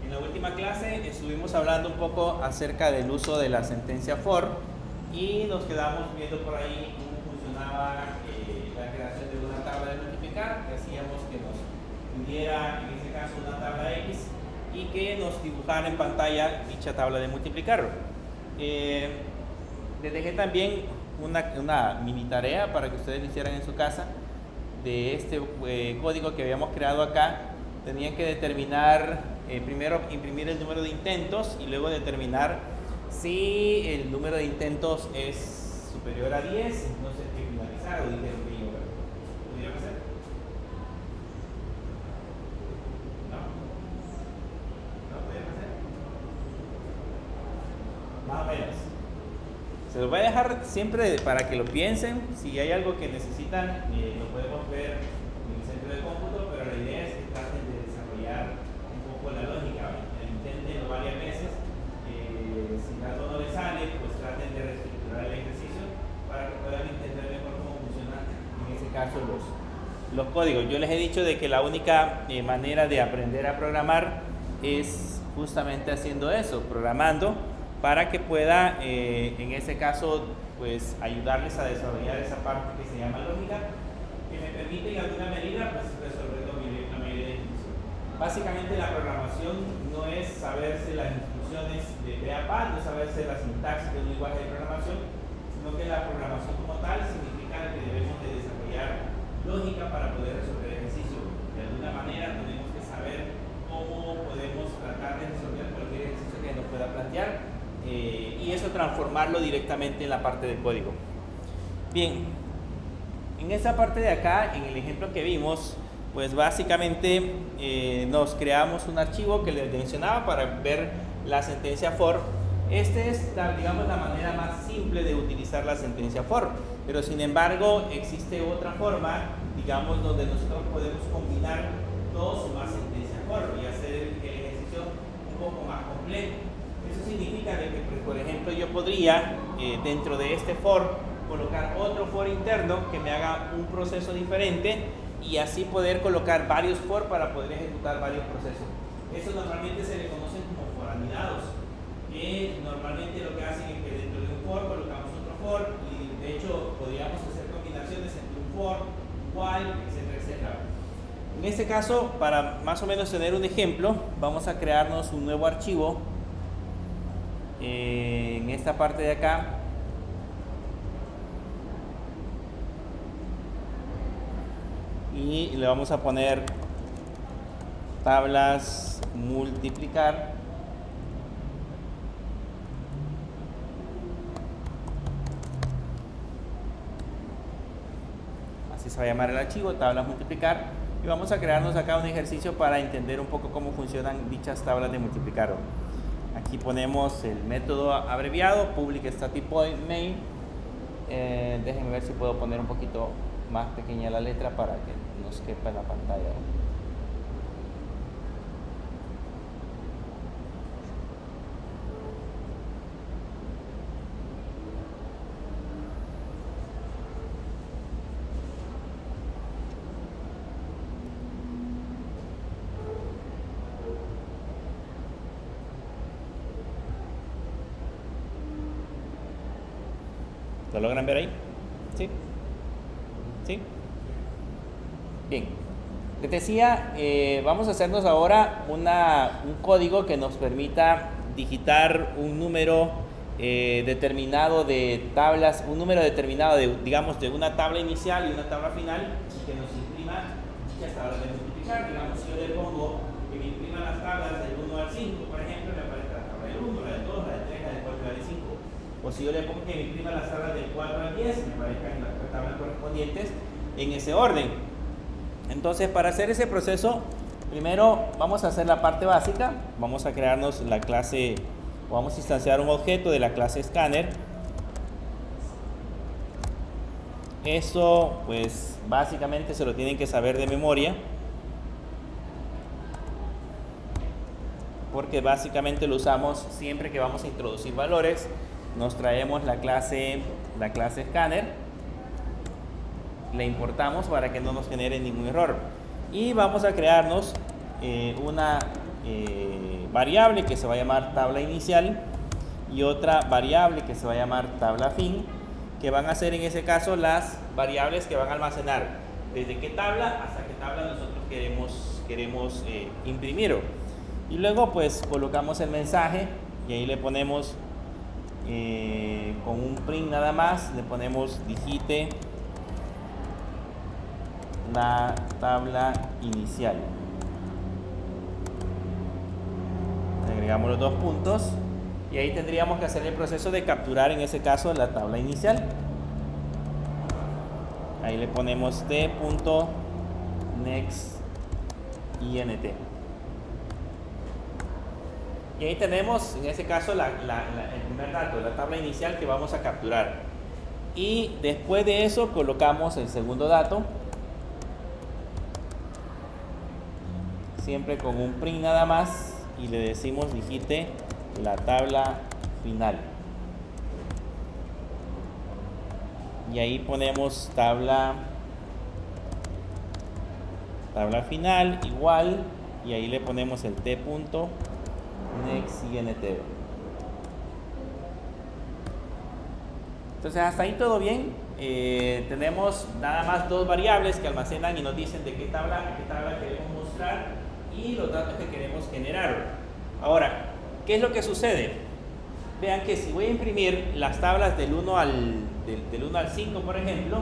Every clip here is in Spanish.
En la última clase estuvimos hablando un poco acerca del uso de la sentencia for y nos quedamos viendo por ahí cómo funcionaba la creación de una tabla de multiplicar, que hacíamos que nos pudiera, en este caso, una tabla X y que nos dibujara en pantalla dicha tabla de multiplicar. Les dejé también una mini tarea para que ustedes lo hicieran en su casa de este código que habíamos creado acá. Tenían que determinar, primero imprimir el número de intentos y luego determinar si el número de intentos es superior a 10, entonces hay que finalizar o dijeron que yo. ¿Pudieron hacer? ¿No? ¿No pudieron hacer? Más o menos. Se los voy a dejar siempre para que lo piensen. Si hay algo que necesitan, lo podemos ver en el centro de cómputo, pero la idea es que traten de desarrollar un poco la lógica. Inténtenlo varias veces. Si algo no les sale, pues traten de reestructurar el ejercicio para que puedan entender mejor cómo funcionan, en ese caso, los códigos. Yo les he dicho de que la única manera de aprender a programar es justamente haciendo eso, programando, para que pueda, en ese caso, pues ayudarles a desarrollar esa parte que se llama lógica, que me permite en alguna medida pues, resolver la mayoría de instrucciones. Básicamente la programación no es saberse las instrucciones de pe a pa, no es saberse la sintaxis de un lenguaje de programación, sino que la programación como tal significa que debemos de desarrollar lógica para poder resolver el ejercicio. De alguna manera tenemos que saber cómo podemos tratar de resolver cualquier ejercicio que nos pueda plantear. Y eso transformarlo directamente en la parte del código. Bien, en esta parte de acá, en el ejemplo que vimos, pues básicamente nos creamos un archivo que les mencionaba para ver la sentencia for. Este es, digamos, la manera más simple de utilizar la sentencia for, pero sin embargo existe otra forma, digamos, donde nosotros podemos combinar dos o más sentencias for y hacer el ejercicio un poco más completo. Eso significa de que, por ejemplo, yo podría, dentro de este for, colocar otro for interno que me haga un proceso diferente y así poder colocar varios for para poder ejecutar varios procesos. Eso normalmente se le conocen como for anidados, que normalmente lo que hacen es que dentro de un for colocamos otro for y de hecho podríamos hacer combinaciones entre un for, un while, etcétera, etcétera. En este caso, para más o menos tener un ejemplo, vamos a crearnos un nuevo archivo. En esta parte de acá y le vamos a poner tablas multiplicar, así se va a llamar el archivo, tablas multiplicar, y vamos a crearnos acá un ejercicio para entender un poco cómo funcionan dichas tablas de multiplicar. Aquí ponemos el método abreviado, public static void main. Déjenme ver si puedo poner un poquito más pequeña la letra para que nos quepa en la pantalla. ¿Lo logran ver ahí? ¿Sí? ¿Sí? Bien. Les decía, vamos a hacernos ahora un código que nos permita digitar un número determinado de tablas, un número determinado de, digamos, de una tabla inicial y una tabla final, y que nos imprima dichas tablas de multiplicar. Digamos, si yo le pongo que me imprima las tablas del 1 al 5, por ejemplo, me aparece la tabla del 1, la del 2, la del 3, la del 4 y la del 5. O si yo le pongo que me imprima las tablas del 4 al 10, me aparezcan las tablas correspondientes en ese orden. Entonces, para hacer ese proceso, primero vamos a hacer la parte básica. Vamos a crearnos la clase, vamos a instanciar un objeto de la clase scanner. Eso, pues, básicamente se lo tienen que saber de memoria, porque básicamente lo usamos siempre que vamos a introducir valores. Nos traemos la clase scanner, la importamos para que no nos genere ningún error. y vamos a crearnos una variable que se va a llamar tabla inicial y otra variable que se va a llamar tabla fin, que van a ser en ese caso las variables que van a almacenar desde qué tabla hasta qué tabla nosotros queremos imprimir. Y luego pues colocamos el mensaje y ahí le ponemos con un print nada más, le ponemos digite la tabla inicial. Agregamos los dos puntos y ahí tendríamos que hacer el proceso de capturar en ese caso la tabla inicial. Ahí le ponemos t.nextInt. Y ahí tenemos en ese caso el primer dato, la tabla inicial que vamos a capturar. Y después de eso colocamos el segundo dato, siempre con un print nada más, y le decimos digite la tabla final. Y ahí ponemos tabla final igual, y ahí le ponemos el t.nextInt. Entonces hasta ahí todo bien. Tenemos nada más dos variables que almacenan y nos dicen de qué tabla queremos mostrar y los datos que queremos generar. Ahora, ¿qué es lo que sucede? Vean que si voy a imprimir las tablas del 1 al 5, por ejemplo,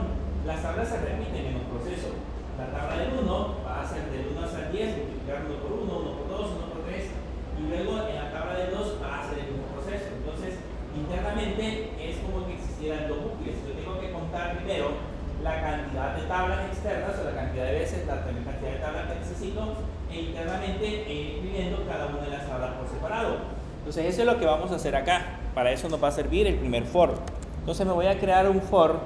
las tablas se repiten en un proceso. La tabla del 1 va a ser del 1 hasta el 10, multiplicar 1 por 1, 1 por 2, 1 por 3, y luego en la tabla del 2 va a ser el mismo proceso. Entonces, internamente es como que existieran dos bucles. Yo tengo que contar primero la cantidad de tablas externas o la cantidad de veces, la cantidad de tablas que necesito, e internamente imprimiendo cada una de las tablas por separado. Entonces eso es lo que vamos a hacer acá. Para eso nos va a servir el primer for. Entonces me voy a crear un for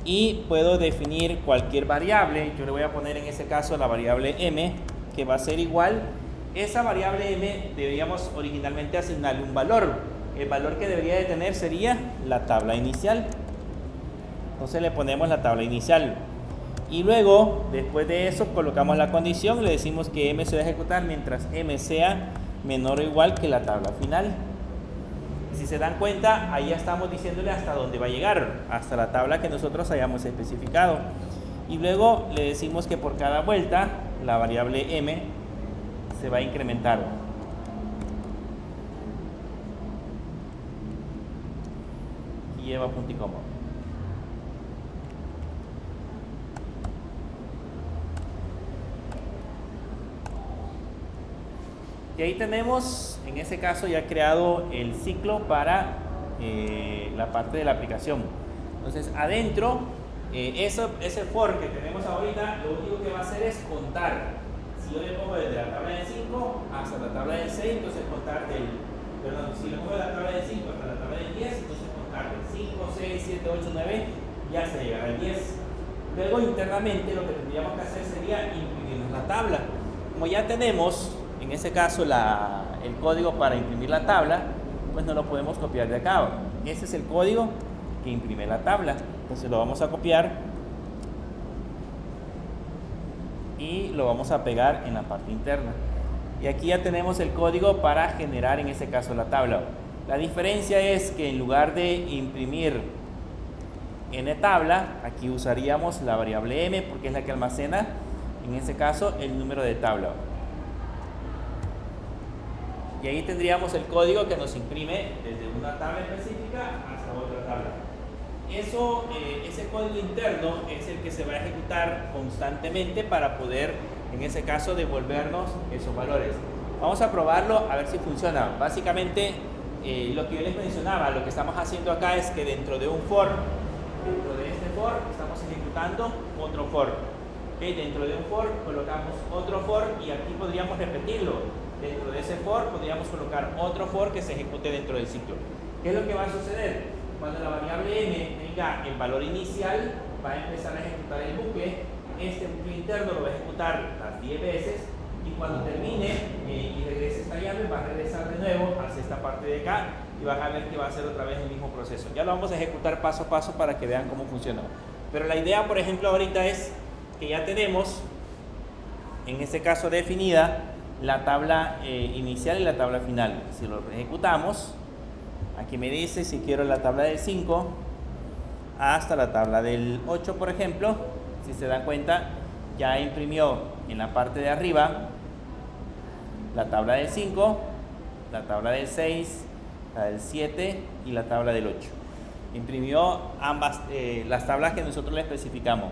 y puedo definir cualquier variable. Yo le voy a poner en ese caso la variable m, que va a ser igual. Esa variable m deberíamos originalmente asignarle un valor. El valor que debería de tener sería la tabla inicial. Entonces le ponemos la tabla inicial. Y luego, después de eso, colocamos la condición, le decimos que m se va a ejecutar mientras m sea menor o igual que la tabla final. Y si se dan cuenta, ahí ya estamos diciéndole hasta dónde va a llegar, hasta la tabla que nosotros hayamos especificado. Y luego le decimos que por cada vuelta, la variable m se va a incrementar. Y lleva punto y coma. Y ahí tenemos, en ese caso, ya creado el ciclo para la parte de la aplicación. Entonces, adentro, ese for que tenemos ahorita, lo único que va a hacer es contar. Si yo le pongo desde la tabla del 5 hasta la tabla del 6, entonces contar si le pongo de la tabla del 5 hasta la tabla del 10, entonces contar del 5, 6, 7, 8, 9, ya se llegará al 10. Luego, internamente, lo que tendríamos que hacer sería imprimirnos la tabla. Como ya tenemos en ese caso el código para imprimir la tabla, pues no lo podemos copiar de acá. Ese es el código que imprime la tabla. Entonces lo vamos a copiar y lo vamos a pegar en la parte interna. Y aquí ya tenemos el código para generar en ese caso la tabla. La diferencia es que en lugar de imprimir nTabla, aquí usaríamos la variable m porque es la que almacena en ese caso el número de tabla. Y ahí tendríamos el código que nos imprime desde una tabla específica hasta otra tabla. Ese código interno es el que se va a ejecutar constantemente para poder, en ese caso, devolvernos esos valores. Vamos a probarlo a ver si funciona. Básicamente, lo que yo les mencionaba, lo que estamos haciendo acá es que dentro de un for, dentro de este for, estamos ejecutando otro for. Dentro de un for colocamos otro for y aquí podríamos repetirlo. Dentro de ese for podríamos colocar otro for que se ejecute dentro del ciclo. ¿Qué es lo que va a suceder? Cuando la variable m tenga el valor inicial, va a empezar a ejecutar el bucle. Este bucle interno lo va a ejecutar las 10 veces y cuando termine y regrese esta llave, va a regresar de nuevo hacia esta parte de acá y van a ver que va a hacer otra vez el mismo proceso. Ya lo vamos a ejecutar paso a paso para que vean cómo funciona. Pero la idea, por ejemplo, ahorita es que ya tenemos en este caso definida la tabla inicial y la tabla final. Si lo ejecutamos, aquí me dice si quiero la tabla del 5 hasta la tabla del 8, por ejemplo. Si se dan cuenta, ya imprimió en la parte de arriba la tabla del 5, la tabla del 6, la del 7 y la tabla del 8. Imprimió ambas las tablas que nosotros le especificamos.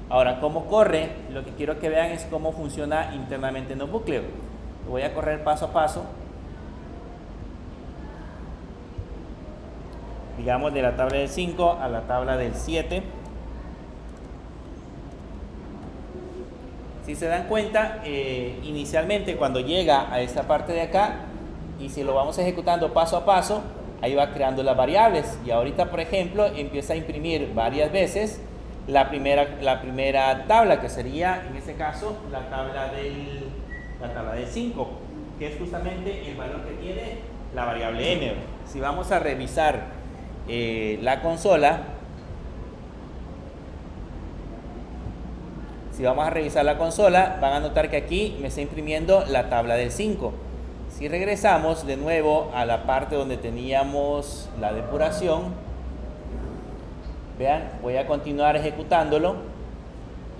Ahora, ¿cómo corre? Lo que quiero que vean es cómo funciona internamente en NotBookler. Voy a correr paso a paso. Digamos de la tabla del 5 a la tabla del 7. Si se dan cuenta, inicialmente cuando llega a esta parte de acá, y si lo vamos ejecutando paso a paso, ahí va creando las variables. Y ahorita, por ejemplo, empieza a imprimir varias veces la primera tabla, que sería, en este caso, la tabla del 5, que es justamente el valor que tiene la variable m. Si vamos a revisar la consola, van a notar que aquí me está imprimiendo la tabla del 5. Si regresamos de nuevo a la parte donde teníamos la depuración, vean, voy a continuar ejecutándolo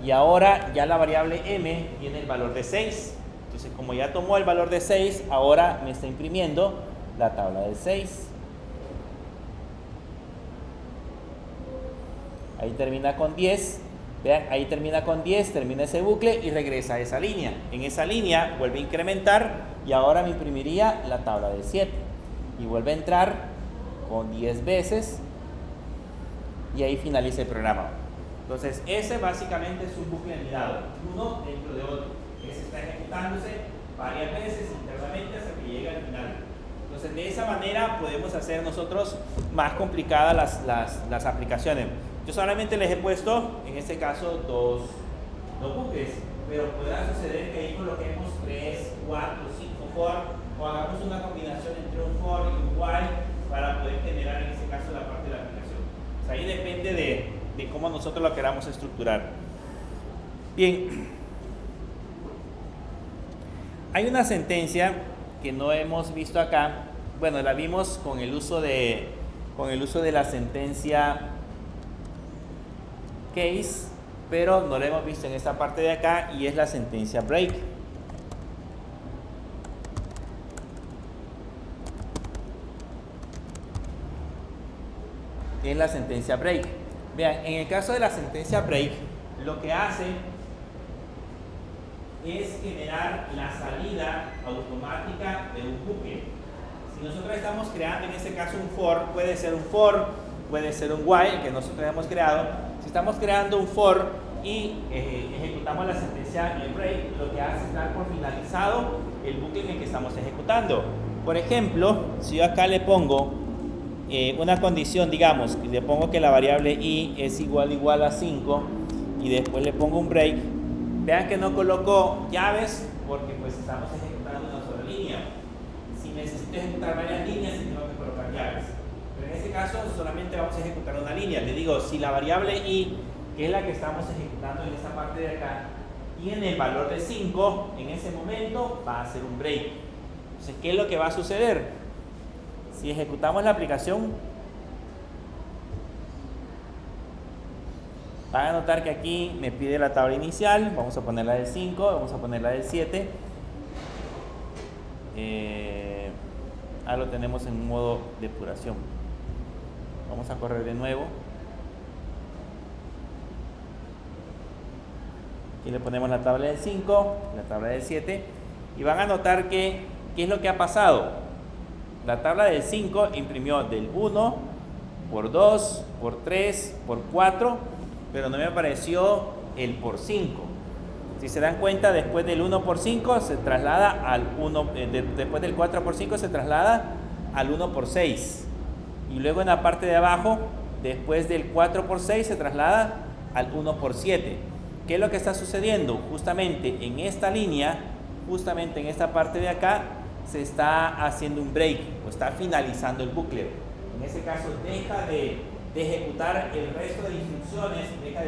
y ahora ya la variable m tiene el valor de 6. Entonces, como ya tomó el valor de 6, ahora me está imprimiendo la tabla del 6. Ahí termina con 10. Vean, ahí termina con 10, termina ese bucle y regresa a esa línea. En esa línea vuelve a incrementar y ahora me imprimiría la tabla del 7. Y vuelve a entrar con 10 veces y ahí finaliza el programa. Entonces, ese básicamente es un bucle anidado, uno dentro de otro, que se está ejecutándose varias veces internamente hasta que llega al final. Entonces, de esa manera podemos hacer nosotros más complicadas las aplicaciones. Yo solamente les he puesto, en este caso, dos bucles, pero podrá suceder que ahí coloquemos 3, 4, 5 for, o hagamos una combinación entre un for y un while para poder generar, en este caso, la parte de la aplicación. O sea, ahí depende de cómo nosotros lo queramos estructurar. Bien, hay una sentencia que no hemos visto acá. Bueno, la vimos con el uso de la sentencia case, pero no la hemos visto en esta parte de acá, y es la sentencia break. Es la sentencia break. Vean, en el caso de la sentencia break, lo que hace es generar la salida automática de un bucle. Si nosotros estamos creando en este caso un for, puede ser un for, puede ser un while que nosotros hemos creado. Si estamos creando un for y ejecutamos la sentencia break, lo que hace es dar por finalizado el bucle en el que estamos ejecutando. Por ejemplo, si yo acá le pongo una condición, digamos, le pongo que la variable i es igual a 5 y después le pongo un break, vean que no colocó llaves porque pues estamos ejecutando una sola línea. Si necesito ejecutar varias líneas, tengo que colocar llaves. Pero en este caso solamente vamos a ejecutar una línea. Le digo, si la variable i, que es la que estamos ejecutando en esta parte de acá, tiene el valor de 5, en ese momento va a hacer un break. Entonces, ¿qué es lo que va a suceder? Si ejecutamos la aplicación, van a notar que aquí me pide la tabla inicial. Vamos a poner la del 5, vamos a poner la del 7. Ahora lo tenemos en modo depuración. Vamos a correr de nuevo. Aquí le ponemos la tabla del 5, la tabla del 7. Y van a notar que, ¿qué es lo que ha pasado? La tabla del 5 imprimió del 1 por 2, por 3, por 4, pero no me apareció el por 5. Si se dan cuenta, después del 1 por 5 se traslada al 1, después del 4 por 5 se traslada al 1 por 6. Y luego en la parte de abajo, después del 4 por 6 se traslada al 1 por 7. ¿Qué es lo que está sucediendo? Justamente en esta línea, justamente en esta parte de acá, se está haciendo un break o está finalizando el bucle. En ese caso deja de ejecutar el resto de instrucciones, deja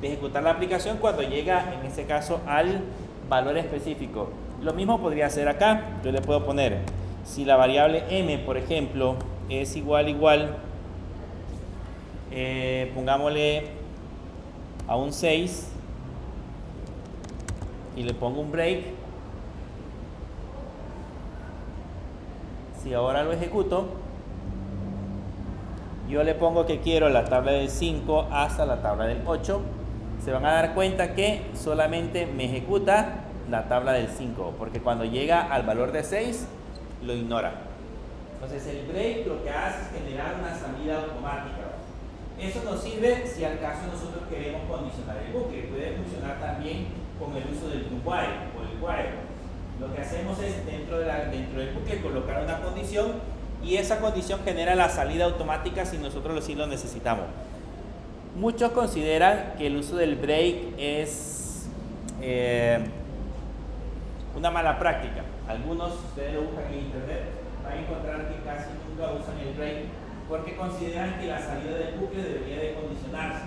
de ejecutar la aplicación cuando llega, en este caso, al valor específico. Lo mismo podría hacer acá. Yo le puedo poner, si la variable m, por ejemplo, es igual, pongámosle a un 6 y le pongo un break. Si ahora lo ejecuto, yo le pongo que quiero la tabla del 5 hasta la tabla del 8, se van a dar cuenta que solamente me ejecuta la tabla del 5, porque cuando llega al valor de 6 lo ignora. Entonces el break lo que hace es generar una salida automática. Eso nos sirve si al caso nosotros queremos condicionar el bucle. Puede funcionar también con el uso del do while o el while. Lo que hacemos es dentro del bucle colocar una condición y esa condición genera la salida automática si nosotros sí lo necesitamos. Muchos consideran que el uso del break es una mala práctica. Algunos, ustedes lo buscan en internet, van a encontrar que casi nunca usan el break porque consideran que la salida del bucle debería de condicionarse.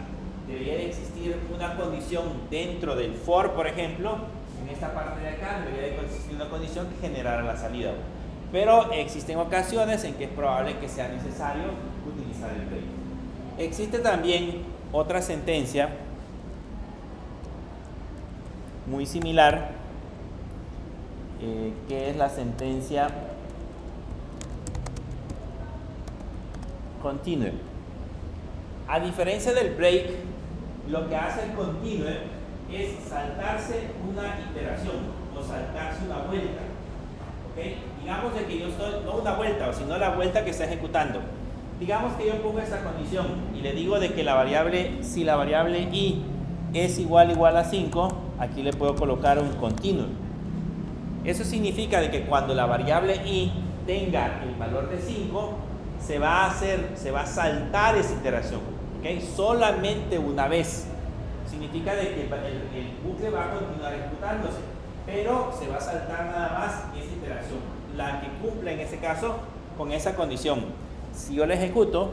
Debería de existir una condición dentro del for, por ejemplo, en esta parte de acá debería de existir una condición que generara la salida. Pero existen ocasiones en que es probable que sea necesario utilizar el break. Existe también otra sentencia muy similar, que es la sentencia continue. A diferencia del break, lo que hace el continue es saltarse una iteración o saltarse una vuelta. ¿Okay? Digamos de que yo estoy, no una vuelta, sino la vuelta que está ejecutando. Digamos que yo pongo esta condición y le digo de que la variable, si la variable i es igual a 5, aquí le puedo colocar un continue. Eso significa de que cuando la variable i tenga el valor de 5, se va a saltar esa iteración, ¿okay? Solamente una vez. Significa de que el bucle va a continuar ejecutándose, pero se va a saltar nada más esa iteración, la que cumple en ese caso con esa condición. Si yo le ejecuto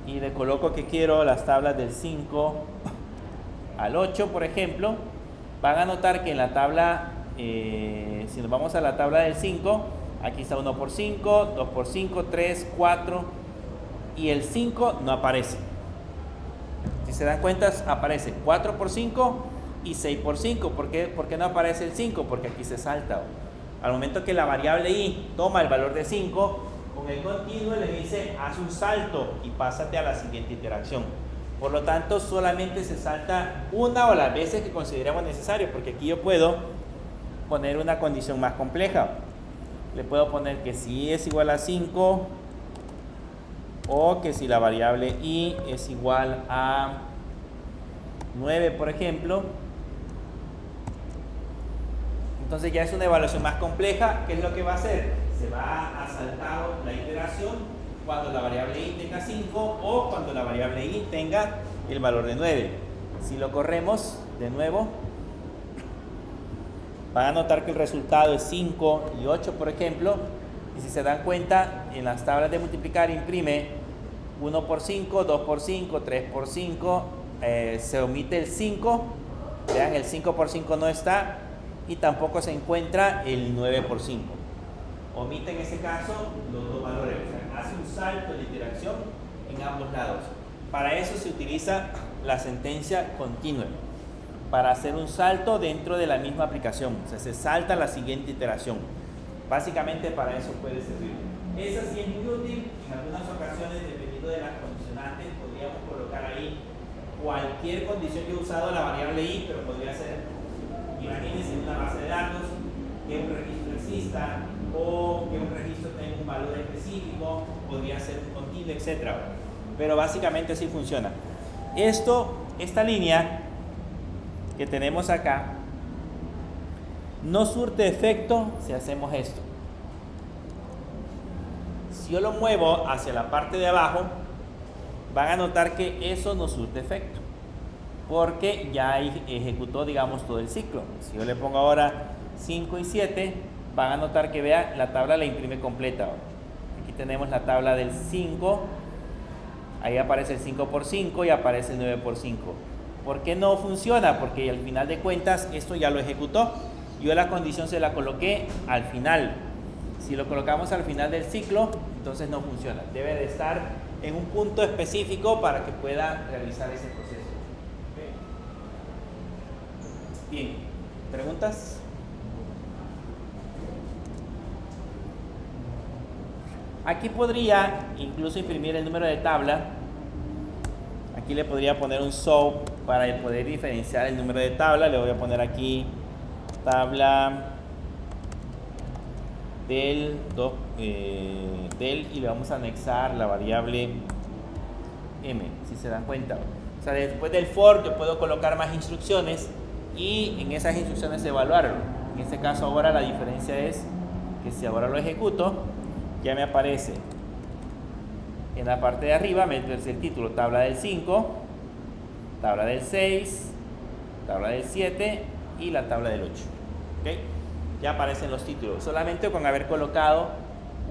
y le coloco que quiero las tablas del 5 al 8, por ejemplo, van a notar que en la tabla, si nos vamos a la tabla del 5, aquí está 1 por 5, 2 por 5, 3, 4 y el 5 no aparece. Si se dan cuenta, aparece 4 por 5 y 6 por 5. ¿Por qué no aparece el 5? Porque aquí se salta. Al momento que la variable i toma el valor de 5, con el continuo le dice haz un salto y pásate a la siguiente iteración. Por lo tanto, solamente se salta una o las veces que consideremos necesario, porque aquí yo puedo poner una condición más compleja. Le puedo poner que si es igual a 5 o que si la variable i es igual a 9, por ejemplo. Entonces ya es una evaluación más compleja. ¿Qué es lo que va a hacer? Se va a saltar la iteración cuando la variable i tenga 5 o cuando la variable i tenga el valor de 9. Si lo corremos de nuevo, van a notar que el resultado es 5 y 8, por ejemplo. Y si se dan cuenta, en las tablas de multiplicar imprime 1 por 5, 2 por 5, 3 por 5, se omite el 5. Vean, el 5 por 5 no está y tampoco se encuentra el 9 por 5. Omite en ese caso los dos valores, o sea, hace un salto de iteración en ambos lados. Para eso se utiliza la sentencia continue, para hacer un salto dentro de la misma aplicación, o sea, se salta la siguiente iteración. Básicamente para eso puede servir. Esa sí es muy útil. En algunas ocasiones, dependiendo de las condicionantes, podríamos colocar ahí cualquier condición. Yo he usado la variable i, pero podría ser, imagínense, una base de datos, que un registro exista o que un registro tenga un valor específico, podría ser un continuo, etc. Pero básicamente así funciona. Esta línea que tenemos acá no surte efecto si hacemos esto. Si yo lo muevo hacia la parte de abajo, van a notar que eso no surte efecto, porque ya ejecutó, digamos, todo el ciclo. Si yo le pongo ahora 5 y 7, van a notar que, vean, la tabla la imprime completa. Aquí tenemos la tabla del 5 Ahí aparece el 5x5 y aparece el 9x5. ¿Por qué no funciona? Porque al final de cuentas esto ya lo ejecutó. Yo la condición se la coloqué al final. Si lo colocamos al final del ciclo, entonces no funciona. Debe de estar en un punto específico para que pueda realizar ese proceso. ¿Okay? Bien, ¿preguntas? Aquí podría incluso imprimir el número de tabla. Aquí le podría poner un SOAP para poder diferenciar el número de tabla. Le voy a poner aquí tabla del y le vamos a anexar la variable m, si se dan cuenta. O sea, después del for yo puedo colocar más instrucciones y en esas instrucciones evaluarlo. En este caso ahora la diferencia es que si ahora lo ejecuto, ya me aparece en la parte de arriba, me aparece el título, tabla del 5, tabla del 6, tabla del 7 y la tabla del 8. ¿Okay? Ya aparecen los títulos, solamente con haber colocado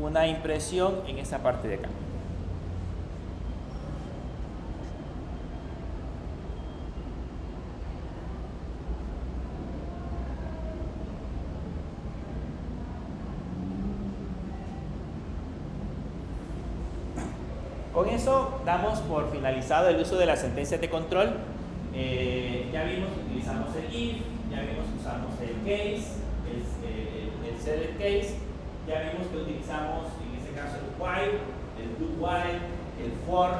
una impresión en esa parte de acá. Con eso damos por finalizado el uso de las sentencias de control. Ya vimos que utilizamos el if, ya vimos que usamos el case, el select case, ya vimos que utilizamos en este caso el while, el do while, el for,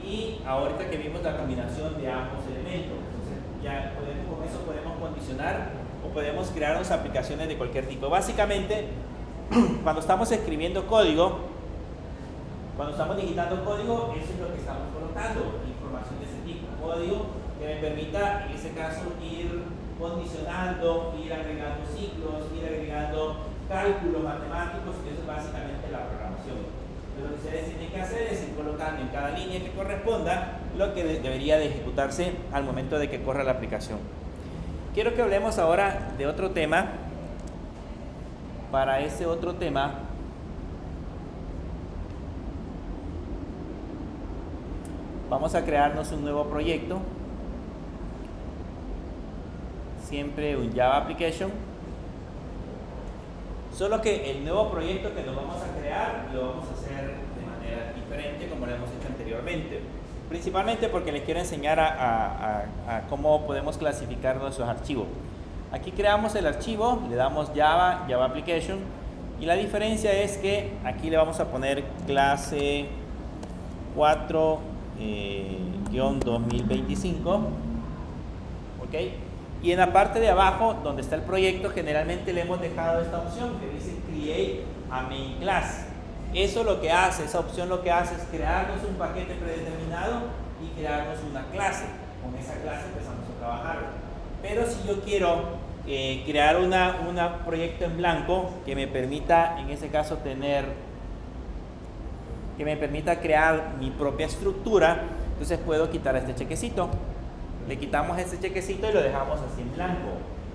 y ahorita que vimos la combinación de ambos elementos. Entonces ya con eso podemos condicionar o podemos crearnos aplicaciones de cualquier tipo. Básicamente, cuando estamos escribiendo código, cuando estamos digitando código, eso es lo que estamos colocando, información de ese tipo, código que me permita, en ese caso, ir condicionando, ir agregando ciclos, ir agregando cálculos matemáticos, que eso es básicamente la programación. Lo que ustedes tienen que hacer es ir colocando en cada línea que corresponda lo que debería de ejecutarse al momento de que corra la aplicación. Quiero que hablemos ahora de otro tema. Para ese otro tema, vamos a crearnos un nuevo proyecto, siempre un Java Application, solo que el nuevo proyecto que nos vamos a crear lo vamos a hacer de manera diferente como lo hemos hecho anteriormente, principalmente porque les quiero enseñar a cómo podemos clasificar nuestros archivos. Aquí creamos el archivo, le damos Java Application, y la diferencia es que aquí le vamos a poner clase 4-2025, ¿ok? Y en la parte de abajo, donde está el proyecto, generalmente le hemos dejado esta opción que dice Create a Main Class. Eso lo que hace, esa opción lo que hace es crearnos un paquete predeterminado y crearnos una clase. Con esa clase empezamos a trabajar. Pero si yo quiero crear un proyecto en blanco que me permita, en ese caso, que me permita crear mi propia estructura, entonces puedo quitar este chequecito. Le quitamos este chequecito y lo dejamos así en blanco.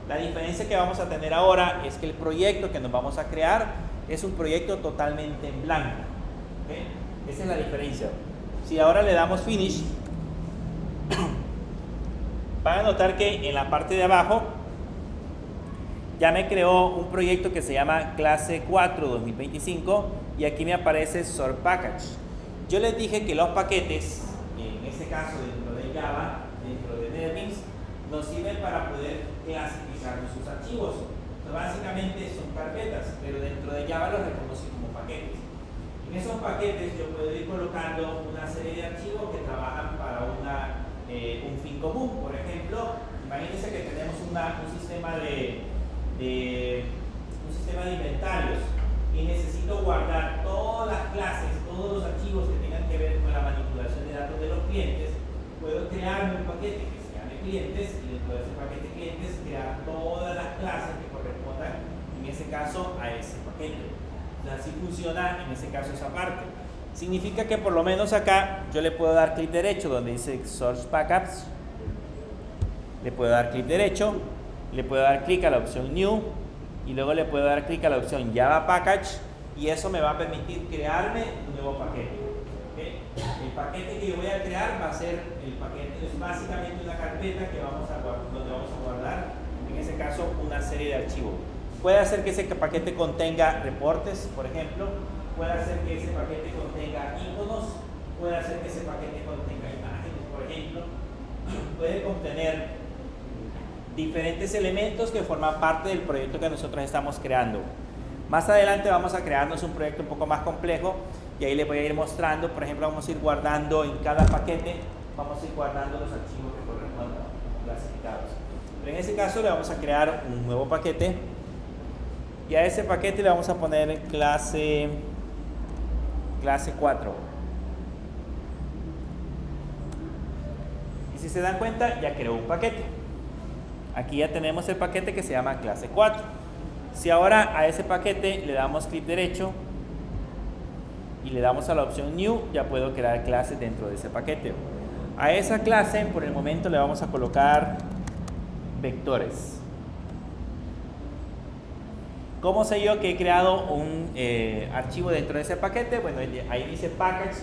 La diferencia que vamos a tener ahora es que el proyecto que nos vamos a crear es un proyecto totalmente en blanco. ¿Okay? Esa es la diferencia. Si ahora le damos Finish, van a notar que en la parte de abajo ya me creó un proyecto que se llama clase 4-2025 y aquí me aparece Sort Package. Yo les dije que los paquetes, en este caso dentro de Java, dentro de NetBeans, nos sirven para poder clasificar nuestros archivos. Entonces, básicamente son carpetas, pero dentro de Java los reconoce como paquetes. En esos paquetes yo puedo ir colocando una serie de archivos que trabajan para un fin común. Por ejemplo, imagínense que tenemos un sistema de inventarios y necesito guardar todas las clases, todos los archivos que tengan que ver con la manipulación de datos de los clientes. Puedo crearme un paquete que se llame clientes y dentro de ese paquete clientes crear todas las clases que correspondan en ese caso a ese paquete. O sea, así funciona en ese caso esa parte. Significa que por lo menos acá yo le puedo dar clic derecho donde dice Source Backups, le puedo dar clic derecho, le puedo dar clic a la opción New y luego le puedo dar clic a la opción Java Package y eso me va a permitir crearme un nuevo paquete. ¿Okay? El paquete que yo voy a crear va a ser el paquete, es básicamente una carpeta que donde vamos a guardar, en ese caso, una serie de archivos. Puede hacer que ese paquete contenga reportes, por ejemplo, puede hacer que ese paquete contenga iconos, puede hacer que ese paquete contenga imágenes, por ejemplo, puede contener diferentes elementos que forman parte del proyecto que nosotros estamos creando. Más adelante vamos a crearnos un proyecto un poco más complejo y ahí les voy a ir mostrando, por ejemplo, vamos a ir guardando en cada paquete, vamos a ir guardando los archivos que correspondan clasificados. Pero en ese caso le vamos a crear un nuevo paquete y a ese paquete le vamos a poner clase 4. Y si se dan cuenta, ya creó un paquete. Aquí ya tenemos el paquete que se llama clase 4. Si ahora a ese paquete le damos clic derecho y le damos a la opción New, ya puedo crear clases dentro de ese paquete. A esa clase, por el momento, le vamos a colocar vectores. ¿Cómo sé yo que he creado un archivo dentro de ese paquete? Bueno, ahí dice package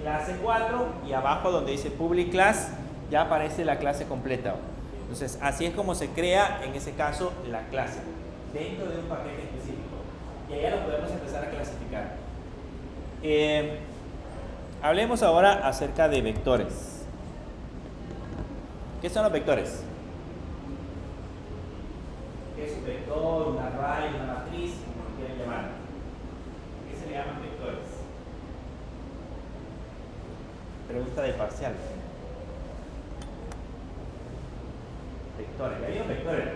clase 4 y abajo donde dice public class ya aparece la clase completa. Entonces, así es como se crea, en ese caso, la clase dentro de un paquete específico. Y ahí ya lo podemos empezar a clasificar. Hablemos ahora acerca de vectores. ¿Qué son los vectores? ¿Qué es un vector, un array, una matriz, como lo quieran llamar? ¿Qué se le llaman vectores? Pregunta de parcial. Vectores, ¿ya vieron vectores?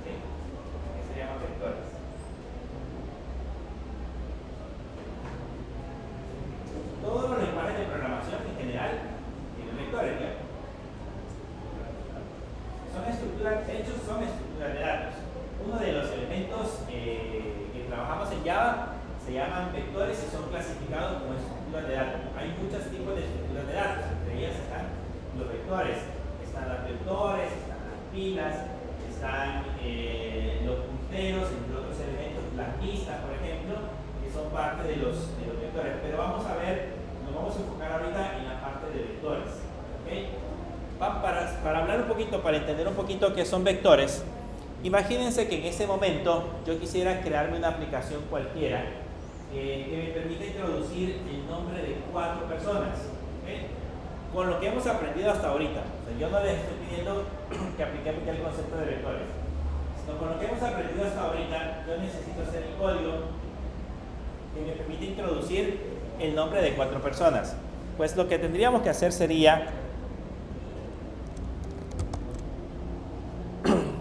¿Sí? ¿Qué se llaman vectores? Todos los lenguajes de programación en general tienen vectores, ¿ya? Son estructuras, de hecho son estructuras de datos. Uno de los elementos que trabajamos en Java se llaman vectores y son clasificados como estructuras de datos. Hay muchos tipos de estructuras de datos, entre ellas están los vectores, están los vectores, están las pilas, están los punteros, entre otros elementos, las listas, por ejemplo, que son parte de los vectores. Pero vamos a ver, nos vamos a enfocar ahorita en la parte de vectores. ¿Okay? Para hablar un poquito, para entender un poquito qué son vectores, imagínense que en ese momento yo quisiera crearme una aplicación cualquiera que me permita introducir el nombre de 4 personas. ¿Okay? Con lo que hemos aprendido hasta ahorita. O sea, yo no les estoy pidiendo que apliquemos ya el concepto de vectores, sino con lo que hemos aprendido hasta ahorita, yo necesito hacer el código que me permite introducir el nombre de 4 personas. Pues lo que tendríamos que hacer sería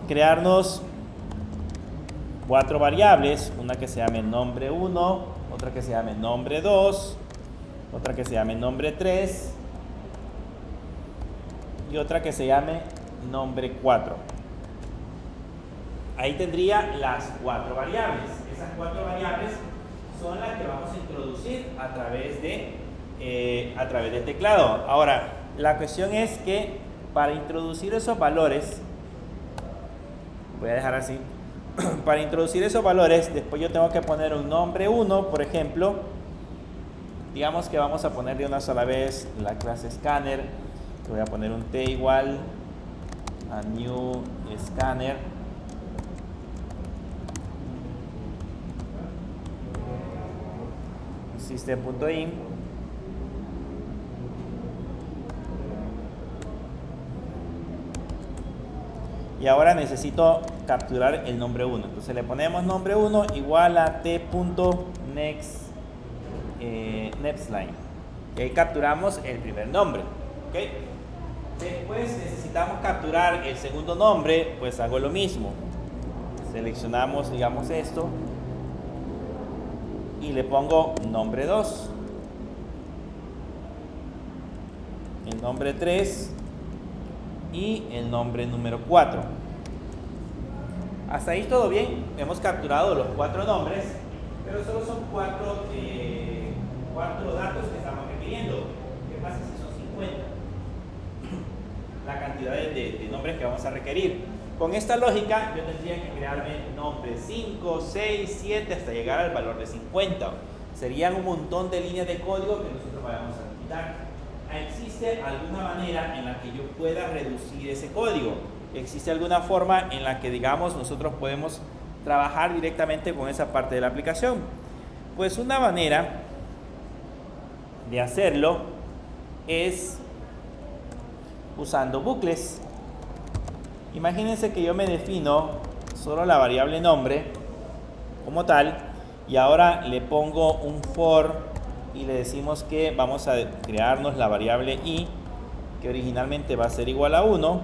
crearnos 4 variables, una que se llame nombre 1, otra que se llame nombre 2, otra que se llame nombre 3 y otra que se llame nombre 4. Ahí tendría las 4 variables. Esas 4 variables son las que vamos a introducir a través del teclado. Ahora, la cuestión es que para introducir esos valores, voy a dejar así, para introducir esos valores, después yo tengo que poner un nombre 1, por ejemplo. Digamos que vamos a poner de una sola vez la clase scanner. Voy a poner un t igual a new scanner. System.in. Y ahora necesito capturar el nombre 1. Entonces le ponemos nombre 1 igual a t.nextLine. Y ahí capturamos el primer nombre. ¿Okay? Después necesitamos capturar el segundo nombre, pues hago lo mismo. Seleccionamos, digamos, esto y le pongo nombre 2, el nombre 3 y el nombre número 4. Hasta ahí todo bien, hemos capturado los 4 nombres, pero solo son 4 datos que estamos requiriendo. ¿Qué pasa si son 50? La cantidad de nombres que vamos a requerir. Con esta lógica yo tendría que crearme nombres 5, 6, 7 hasta llegar al valor de 50. Serían un montón de líneas de código que nosotros vamos a quitar. ¿Existe alguna manera en la que yo pueda reducir ese código? ¿Existe alguna forma en la que, digamos, nosotros podemos trabajar directamente con esa parte de la aplicación? Pues una manera de hacerlo es usando bucles. Imagínense que yo me defino solo la variable nombre como tal y ahora le pongo un for y le decimos que vamos a crearnos la variable i, que originalmente va a ser igual a 1,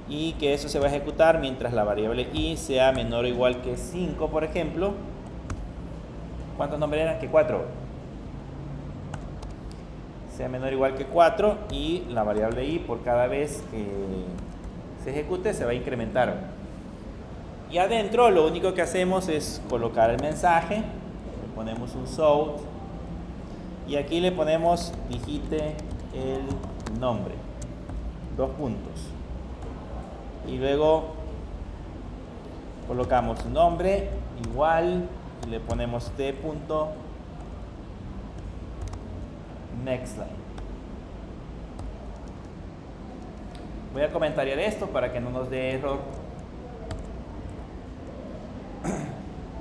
y que eso se va a ejecutar mientras la variable i sea menor o igual que 5, por ejemplo. ¿Cuántos nombres eran? Que 4. Sea menor o igual que 4 y la variable i por cada vez que se ejecute se va a incrementar. Y adentro lo único que hacemos es colocar el mensaje, le ponemos un south y aquí le ponemos digite el nombre, 2 puntos, y luego colocamos su nombre igual y le ponemos t punto next line. Voy a comentariar esto para que no nos dé error.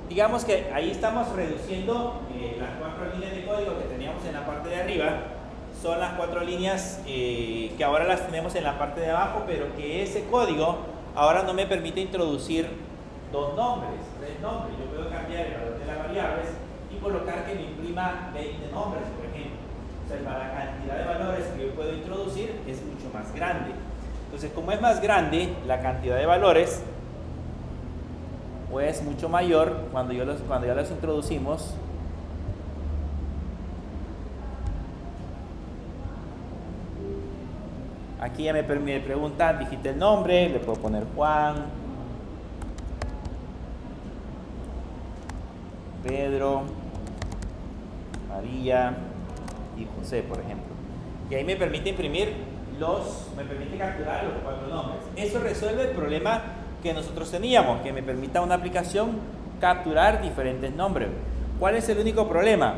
Digamos que ahí estamos reduciendo las 4 líneas de código que teníamos en la parte de arriba. Son las 4 líneas que ahora las tenemos en la parte de abajo, pero que ese código ahora no me permite introducir 2 nombres, 3 nombres. Yo puedo cambiar el valor de las variables y colocar que me imprima 20 nombres, por ejemplo. O sea, la cantidad de valores que yo puedo introducir es mucho más grande. Entonces, como es más grande la cantidad de valores, o es mucho mayor cuando ya los introducimos, aquí ya me preguntan, digite el nombre, le puedo poner Juan, Pedro, María y José, por ejemplo. Y ahí me permite me permite capturar los 4 nombres. Eso resuelve el problema que nosotros teníamos, que me permita una aplicación capturar diferentes nombres. ¿Cuál es el único problema?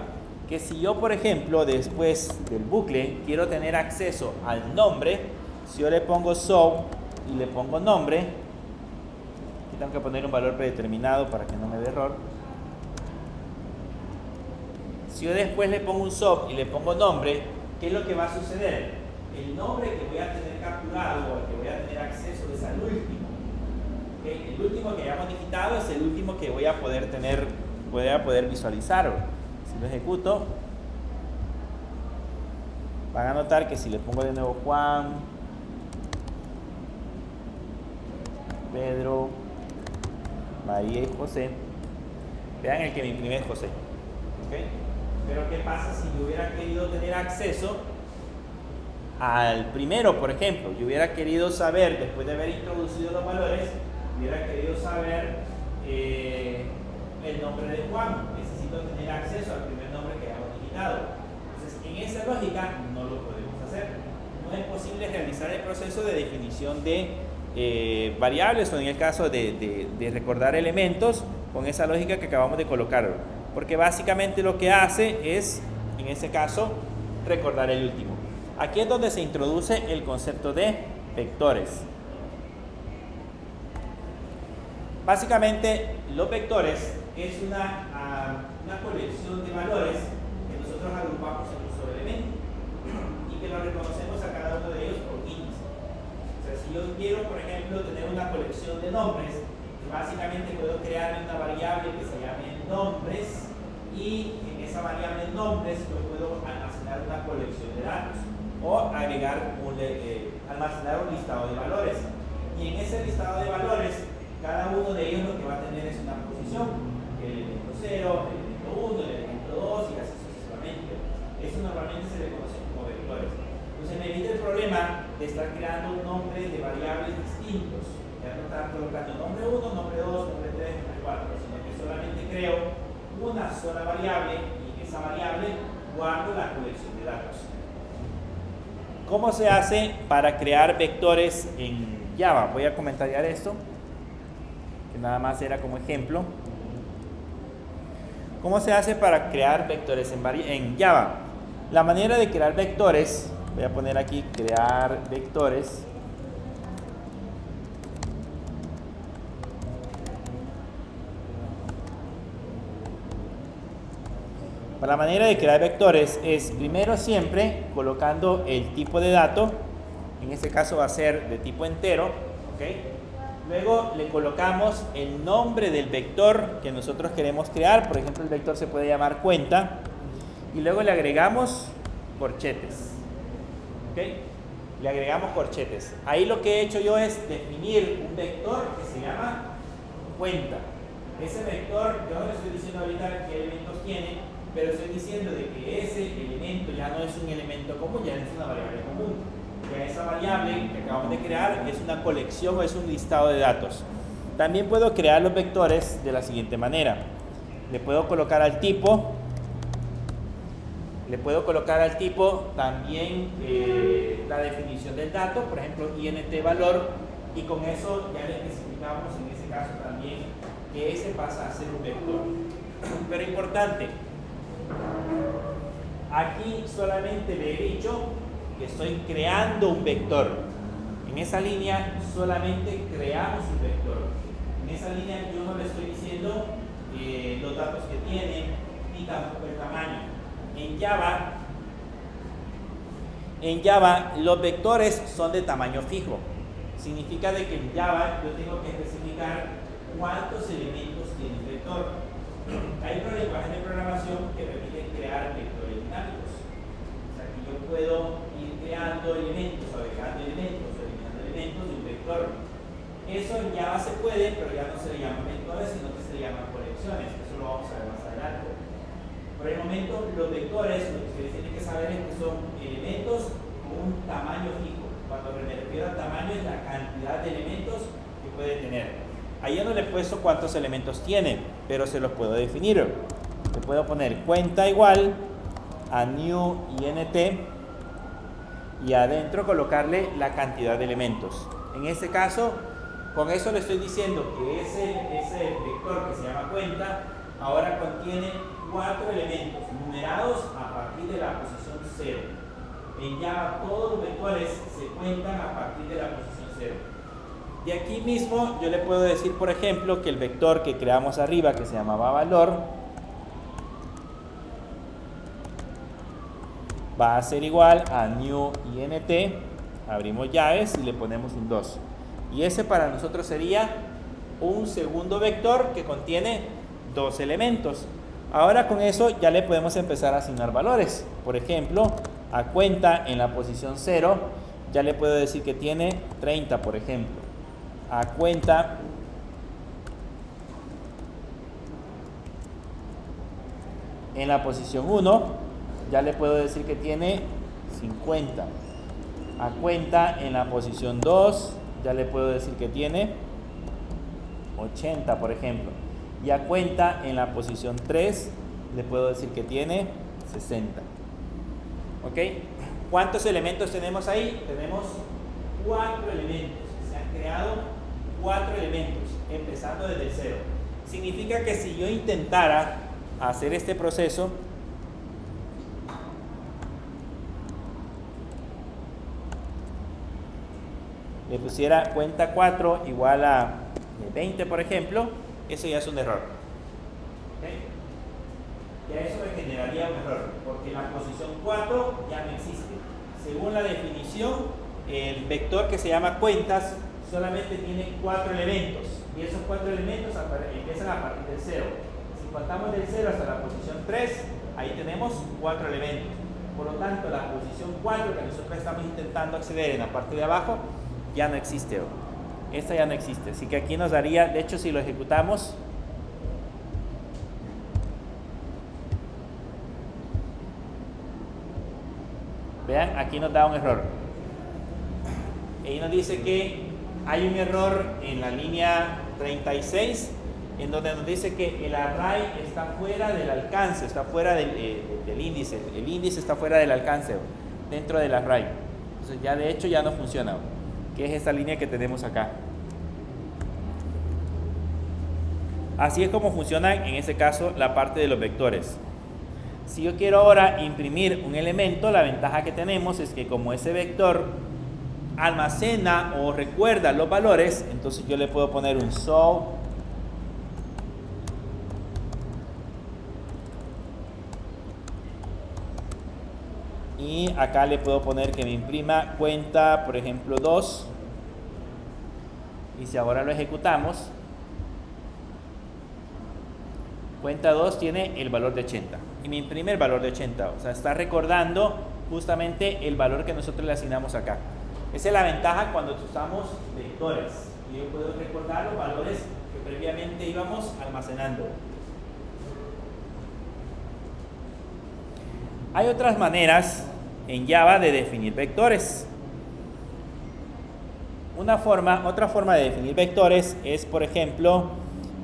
Que si yo, por ejemplo, después del bucle quiero tener acceso al nombre, si yo le pongo so y le pongo nombre, aquí tengo que poner un valor predeterminado para que no me dé error. Si yo después le pongo un so y le pongo nombre, ¿qué es lo que va a suceder? El nombre que voy a tener capturado o al que voy a tener acceso es al último. ¿Okay? El último que hayamos digitado es el último que voy a poder visualizar. Si lo ejecuto, van a notar que si le pongo de nuevo Juan, Pedro, María y José, vean el que me imprime es José. ¿Okay? Pero ¿qué pasa si yo hubiera querido tener acceso al primero, por ejemplo? Yo hubiera querido saber, después de haber introducido los valores, hubiera querido saber el nombre de Juan. Necesito tener acceso al primer nombre que hayamos digitado. Entonces, en esa lógica no lo podemos hacer. No es posible realizar el proceso de definición de variables o en el caso de recordar elementos con esa lógica que acabamos de colocar, porque básicamente lo que hace es, en ese caso, recordar el último. Aquí es donde se introduce el concepto de vectores. Básicamente, los vectores es una colección de valores que nosotros agrupamos en un solo elemento y que lo reconocemos a cada uno de ellos por índice. O sea, si yo quiero, por ejemplo, tener una colección de nombres, básicamente puedo crear una variable que se llame nombres y en esa variable nombres yo puedo almacenar una colección de datos o almacenar un listado de valores. Y en ese listado de valores, cada uno de ellos lo que va a tener es una posición, el elemento 0, el elemento 1, el elemento 2 y así sucesivamente. Eso normalmente se le conoce como vectores. Entonces me evita el problema de estar creando nombres de variables distintos. Ya no estar colocando nombre 1, nombre 2, nombre 3, nombre 4, sino que solamente creo una sola variable y en esa variable guardo la colección de datos. ¿Cómo se hace para crear vectores en Java? Voy a comentariar esto, que nada más era como ejemplo. ¿Cómo se hace para crear vectores en Java? La manera de crear vectores, voy a poner aquí crear vectores. La manera de crear vectores es primero siempre colocando el tipo de dato, en este caso va a ser de tipo entero, ¿ok? Luego le colocamos el nombre del vector que nosotros queremos crear, por ejemplo el vector se puede llamar cuenta, y luego le agregamos corchetes, ¿ok? Le agregamos corchetes. Ahí lo que he hecho yo es definir un vector que se llama cuenta. Ese vector, yo no le estoy diciendo ahorita qué elementos tiene, pero estoy diciendo de que ese elemento ya no es un elemento común, ya no es una variable común. Ya esa variable que acabamos de crear es una colección o es un listado de datos. También puedo crear los vectores de la siguiente manera. Le puedo colocar al tipo también la definición del dato, por ejemplo int valor, y con eso ya le especificamos en ese caso también que ese pasa a ser un vector. Pero importante, aquí solamente le he dicho que estoy creando un vector. En esa línea solamente creamos un vector. En esa línea yo no le estoy diciendo los datos que tiene ni tampoco el tamaño. En Java los vectores son de tamaño fijo. Significa de que en Java yo tengo que especificar cuántos elementos tiene el vector. Hay otros lenguajes de programación que permiten crear vectores dinámicos. O sea que yo puedo ir creando elementos, agregando elementos, eliminando elementos de un vector. Eso en Java se puede, pero ya no se le llaman vectores, sino que se le llaman colecciones. Eso lo vamos a ver más adelante. Por el momento, los vectores, lo que ustedes tienen que saber es que son elementos con un tamaño fijo. Cuando me refiero al tamaño es la cantidad de elementos que puede tener. Ahí ya no le he puesto cuántos elementos tiene, pero se los puedo definir. Le puedo poner cuenta igual a new int y adentro colocarle la cantidad de elementos. En este caso, con eso le estoy diciendo que ese vector que se llama cuenta ahora contiene 4 elementos numerados a partir de la posición 0. En Java todos los vectores se cuentan a partir de la posición 0. De aquí mismo yo le puedo decir, por ejemplo, que el vector que creamos arriba, que se llamaba valor, va a ser igual a new int, abrimos llaves y le ponemos un 2. Y ese para nosotros sería un segundo vector que contiene 2 elementos. Ahora con eso ya le podemos empezar a asignar valores. Por ejemplo, a cuenta en la posición 0, ya le puedo decir que tiene 30, por ejemplo. A cuenta en la posición 1, ya le puedo decir que tiene 50. A cuenta en la posición 2, ya le puedo decir que tiene 80, por ejemplo. Y a cuenta en la posición 3, le puedo decir que tiene 60. ¿Ok? ¿Cuántos elementos tenemos ahí? Tenemos 4 elementos. Se han creado 4 elementos, empezando desde el 0. Significa que si yo intentara hacer este proceso, le pusiera cuenta 4 igual a 20, por ejemplo, eso ya es un error. ¿Okay? Ya eso me generaría un error, porque la posición 4 ya no existe. Según la definición, el vector que se llama cuentas solamente tiene 4 elementos, y esos 4 elementos empiezan a partir del 0. Si contamos del 0 hasta la posición 3, ahí tenemos 4 elementos. Por lo tanto, la posición 4 que nosotros estamos intentando acceder en la parte de abajo ya no existe. Esta ya no existe, así que aquí nos daría, de hecho si lo ejecutamos, vean, aquí nos da un error. Y nos dice que hay un error en la línea 36, en donde nos dice que el array está fuera del alcance, está fuera del índice. El índice está fuera del alcance dentro del array. Entonces ya de hecho ya no funciona, que es esta línea que tenemos acá. Así es como funciona en este caso la parte de los vectores. Si yo quiero ahora imprimir un elemento, la ventaja que tenemos es que como ese vector almacena o recuerda los valores, entonces yo le puedo poner un show y acá le puedo poner que me imprima cuenta, por ejemplo, 2. Y si ahora lo ejecutamos, cuenta 2 tiene el valor de 80 y me imprime el valor de 80, o sea, está recordando justamente el valor que nosotros le asignamos acá. Esa es la ventaja cuando usamos vectores. Y yo puedo recordar los valores que previamente íbamos almacenando. Hay otras maneras en Java de definir vectores. Otra forma de definir vectores es, por ejemplo,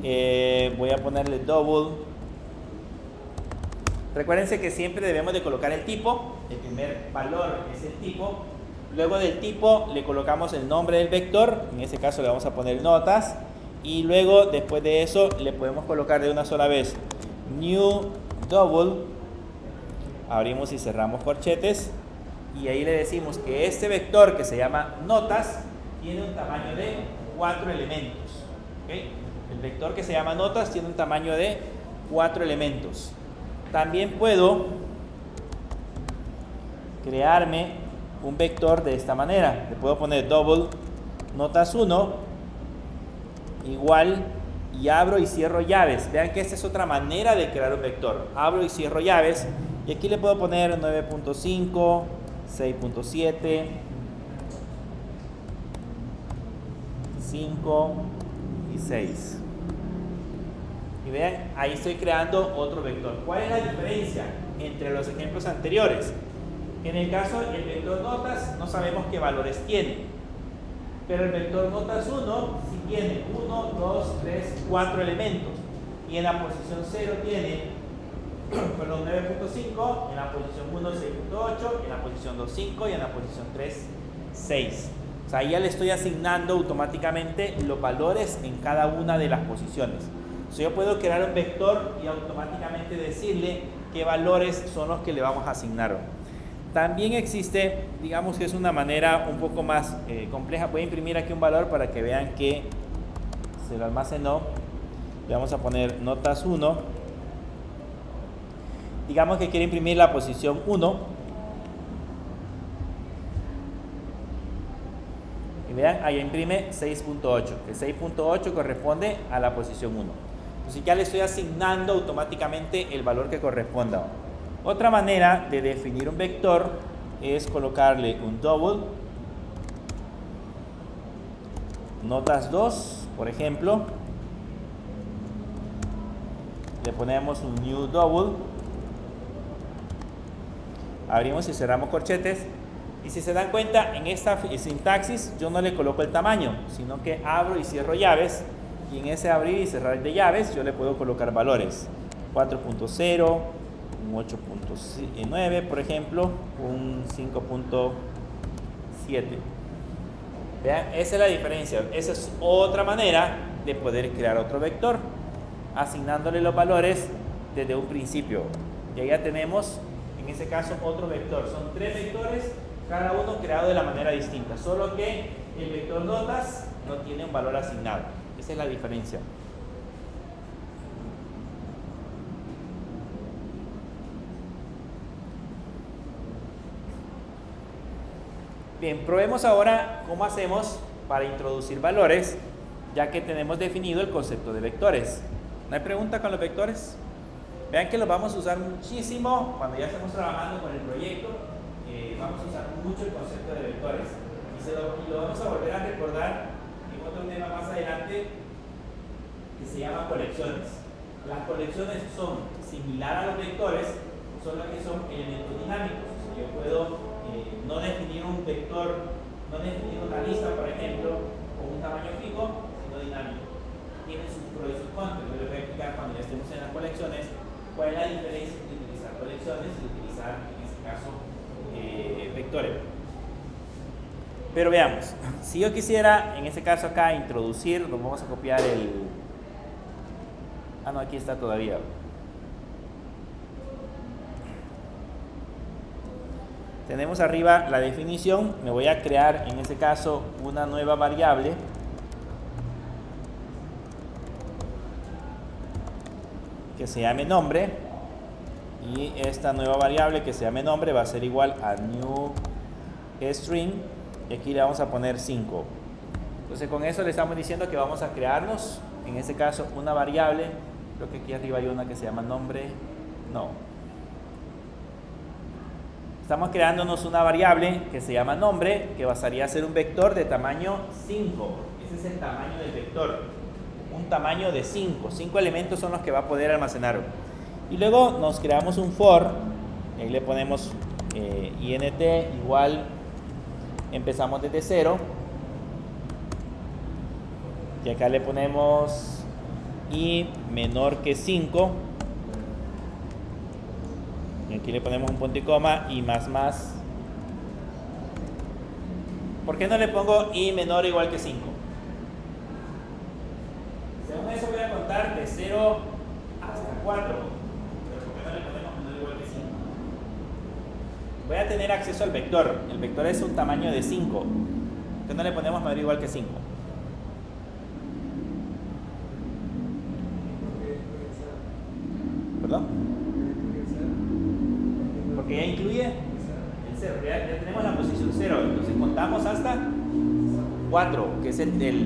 voy a ponerle double. Recuérdense que siempre debemos de colocar el tipo. El primer valor es el tipo. Luego del tipo le colocamos el nombre del vector. En este caso le vamos a poner notas. Y luego, después de eso, le podemos colocar de una sola vez new double. Abrimos y cerramos corchetes. Y ahí le decimos que este vector que se llama notas tiene un tamaño de 4 elementos. ¿Okay? El vector que se llama notas tiene un tamaño de 4 elementos. También puedo crearme un vector de esta manera. Le puedo poner double notas 1 igual y abro y cierro llaves. Vean que esta es otra manera de crear un vector. Abro y cierro llaves y aquí le puedo poner 9.5, 6.7, 5 y 6. Y vean, ahí estoy creando otro vector. ¿Cuál es la diferencia entre los ejemplos anteriores? En el caso del vector notas no sabemos qué valores tiene, pero el vector notas 1 sí tiene 1, 2, 3, 4 elementos, y en la posición 0 tiene 9.5, en la posición 1 6.8, en la posición 2 5 y en la posición 3 6. O sea, ya le estoy asignando automáticamente los valores en cada una de las posiciones. O sea, yo puedo crear un vector y automáticamente decirle qué valores son los que le vamos a asignar. También existe, digamos que es una manera un poco más compleja. Voy a imprimir aquí un valor para que vean que se lo almacenó. Le vamos a poner notas 1. Digamos que quiere imprimir la posición 1. Y vean, ahí imprime 6.8. El 6.8 corresponde a la posición 1. Entonces ya le estoy asignando automáticamente el valor que corresponda. Otra manera de definir un vector es colocarle un double notas 2, por ejemplo. Le ponemos un new double. Abrimos y cerramos corchetes. Y si se dan cuenta, en esta sintaxis yo no le coloco el tamaño, sino que abro y cierro llaves. Y en ese abrir y cerrar de llaves yo le puedo colocar valores. 4.0, un 8.9, por ejemplo, un 5.7. Vean, esa es la diferencia. Esa es otra manera de poder crear otro vector, asignándole los valores desde un principio. Y ahí ya tenemos, en este caso, otro vector. Son 3 vectores, cada uno creado de la manera distinta, solo que el vector notas no tiene un valor asignado. Esa es la diferencia. Bien, probemos ahora cómo hacemos para introducir valores, ya que tenemos definido el concepto de vectores. ¿No hay pregunta con los vectores? Vean que los vamos a usar muchísimo cuando ya estemos trabajando con el proyecto. Vamos a usar mucho el concepto de vectores y lo vamos a volver a recordar en otro tema más adelante que se llama colecciones. Las colecciones son similares a los vectores, solo que son elementos dinámicos. O sea, yo puedo no definir un vector, no definir una lista, por ejemplo, con un tamaño fijo, sino dinámico. Tiene sus pros y sus contras. Yo les voy a explicar cuando ya estemos en las colecciones cuál es la diferencia entre utilizar colecciones y utilizar, en este caso, vectores. Pero veamos, si yo quisiera, en este caso acá, introducir, nos vamos a copiar Ah, no, aquí está todavía. Tenemos arriba la definición. Me voy a crear en este caso una nueva variable que se llame nombre, y esta nueva variable que se llame nombre va a ser igual a new string, y aquí le vamos a poner 5. Entonces con eso le estamos diciendo que vamos a crearnos en este caso una variable. Creo que aquí arriba hay una que se llama nombre. No, estamos creándonos una variable que se llama nombre, que pasaría a ser un vector de tamaño 5. Ese es el tamaño del vector, un tamaño de 5. 5 elementos son los que va a poder almacenar. Y luego nos creamos un for, y ahí le ponemos int igual, empezamos desde 0, y acá le ponemos i menor que 5, y aquí le ponemos un punto y coma, y más. ¿Por qué no le pongo i menor o igual que 5? Según eso voy a contar de 0 hasta 4. Pero ¿por qué no le ponemos menor o igual que 5? Voy a tener acceso al vector. El vector es un tamaño de 5. ¿Por qué no le ponemos menor o igual que 5? ¿Perdón? Porque ya incluye el 0. Ya tenemos la posición 0. Entonces contamos hasta 4, que es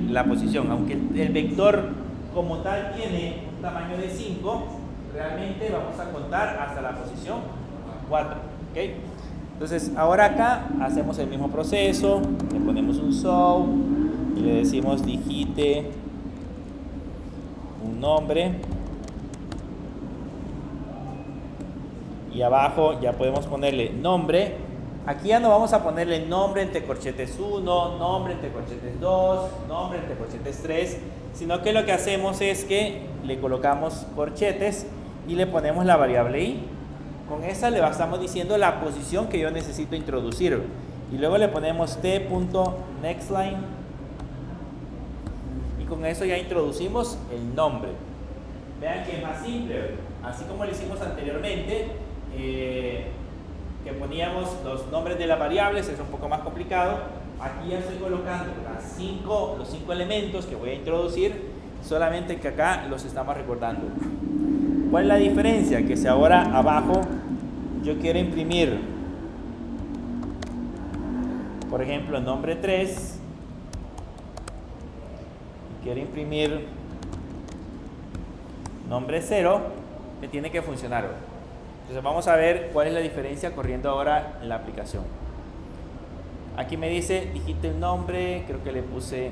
la posición. Aunque el vector como tal tiene un tamaño de 5, realmente vamos a contar hasta la posición 4. ¿Okay? Entonces ahora acá hacemos el mismo proceso. Le ponemos un show y le decimos digite un nombre. Y abajo ya podemos ponerle nombre. Aquí ya no vamos a ponerle nombre entre corchetes 1, nombre entre corchetes 2, nombre entre corchetes 3, sino que lo que hacemos es que le colocamos corchetes y le ponemos la variable i. Con esa le estamos diciendo la posición que yo necesito introducir. Y luego le ponemos t.nextLine. Y con eso ya introducimos el nombre. Vean que es más simple. Así como lo hicimos anteriormente, que poníamos los nombres de las variables, es un poco más complicado. Aquí ya estoy colocando los 5 elementos que voy a introducir, solamente que acá los estamos recordando. ¿Cuál es la diferencia? Que si ahora abajo yo quiero imprimir, por ejemplo, nombre 3, y quiero imprimir nombre 0, me tiene que funcionar. Entonces vamos a ver cuál es la diferencia corriendo ahora en la aplicación. Aquí me dice digite el nombre, creo que le puse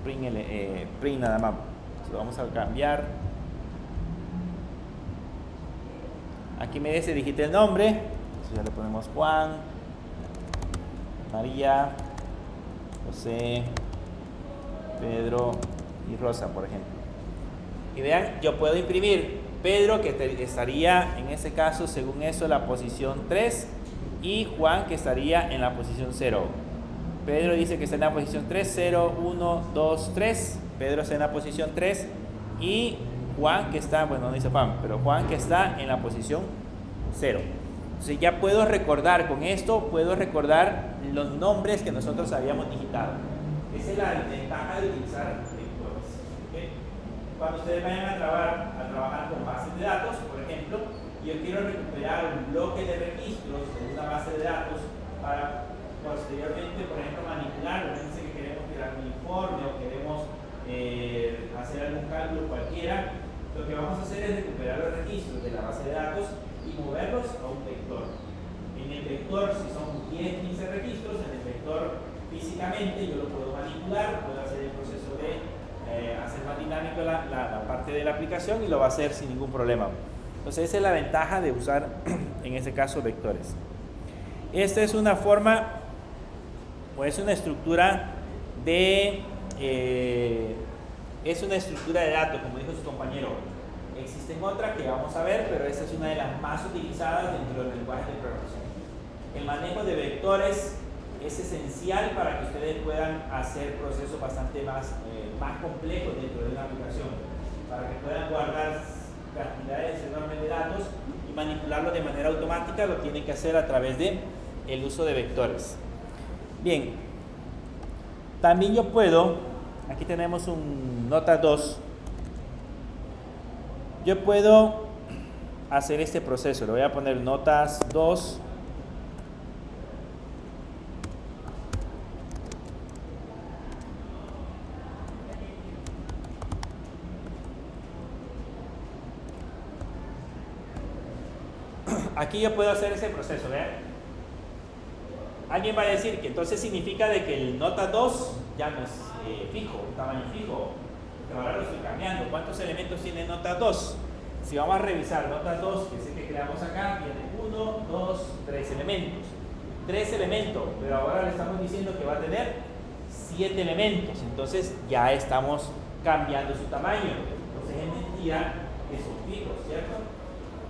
print nada más. Entonces vamos a cambiar. Aquí me dice digite el nombre, entonces ya le ponemos Juan, María, José, Pedro y Rosa, por ejemplo. Y vean, yo puedo imprimir Pedro, que estaría en este caso, según eso, en la posición 3, y Juan, que estaría en la posición 0. Pedro dice que está en la posición 3, 0, 1, 2, 3. Pedro está en la posición 3, y Juan, que está, bueno, no dice Juan, pero Juan, que está en la posición 0. Entonces ya puedo recordar, con esto puedo recordar los nombres que nosotros habíamos digitado. Esa es la ventaja de utilizar vectores. ¿Okay? Cuando ustedes vayan a trabajar con bases de datos, por ejemplo, yo quiero recuperar un bloque de registros de una base de datos para posteriormente, por ejemplo, manipularlo. Fíjense que queremos crear un informe o queremos hacer algún cálculo cualquiera. Lo que vamos a hacer es recuperar los registros de la base de datos y moverlos a un vector. En el vector, si son 10, 15 registros, en el vector físicamente yo lo puedo manipular, puedo hacer el proceso de hacer más dinámico la parte de la aplicación, y lo va a hacer sin ningún problema. Entonces esa es la ventaja de usar en este caso vectores. Esta es una forma o es una estructura de datos, como dijo su compañero. Existen otras que vamos a ver, pero esta es una de las más utilizadas dentro del lenguaje de programación. El manejo de vectores es esencial para que ustedes puedan hacer procesos bastante más complejos dentro de una aplicación, para que puedan guardar cantidades enormes de datos y manipularlos de manera automática. Lo tienen que hacer a través de el uso de vectores. Bien, también yo puedo, aquí tenemos un nota 2, yo puedo hacer este proceso. Le voy a poner notas 2. Aquí yo puedo hacer ese proceso, ¿vean? Alguien va a decir que entonces significa de que el nota 2 ya no es fijo, un tamaño fijo, que ahora lo estoy cambiando. ¿Cuántos elementos tiene nota 2? Si vamos a revisar nota 2, que es el que creamos acá, tiene 1, 2, 3 elementos. 3 elementos, pero ahora le estamos diciendo que va a tener 7 elementos. Entonces ya estamos cambiando su tamaño. Entonces es mentira que son fijos, ¿cierto?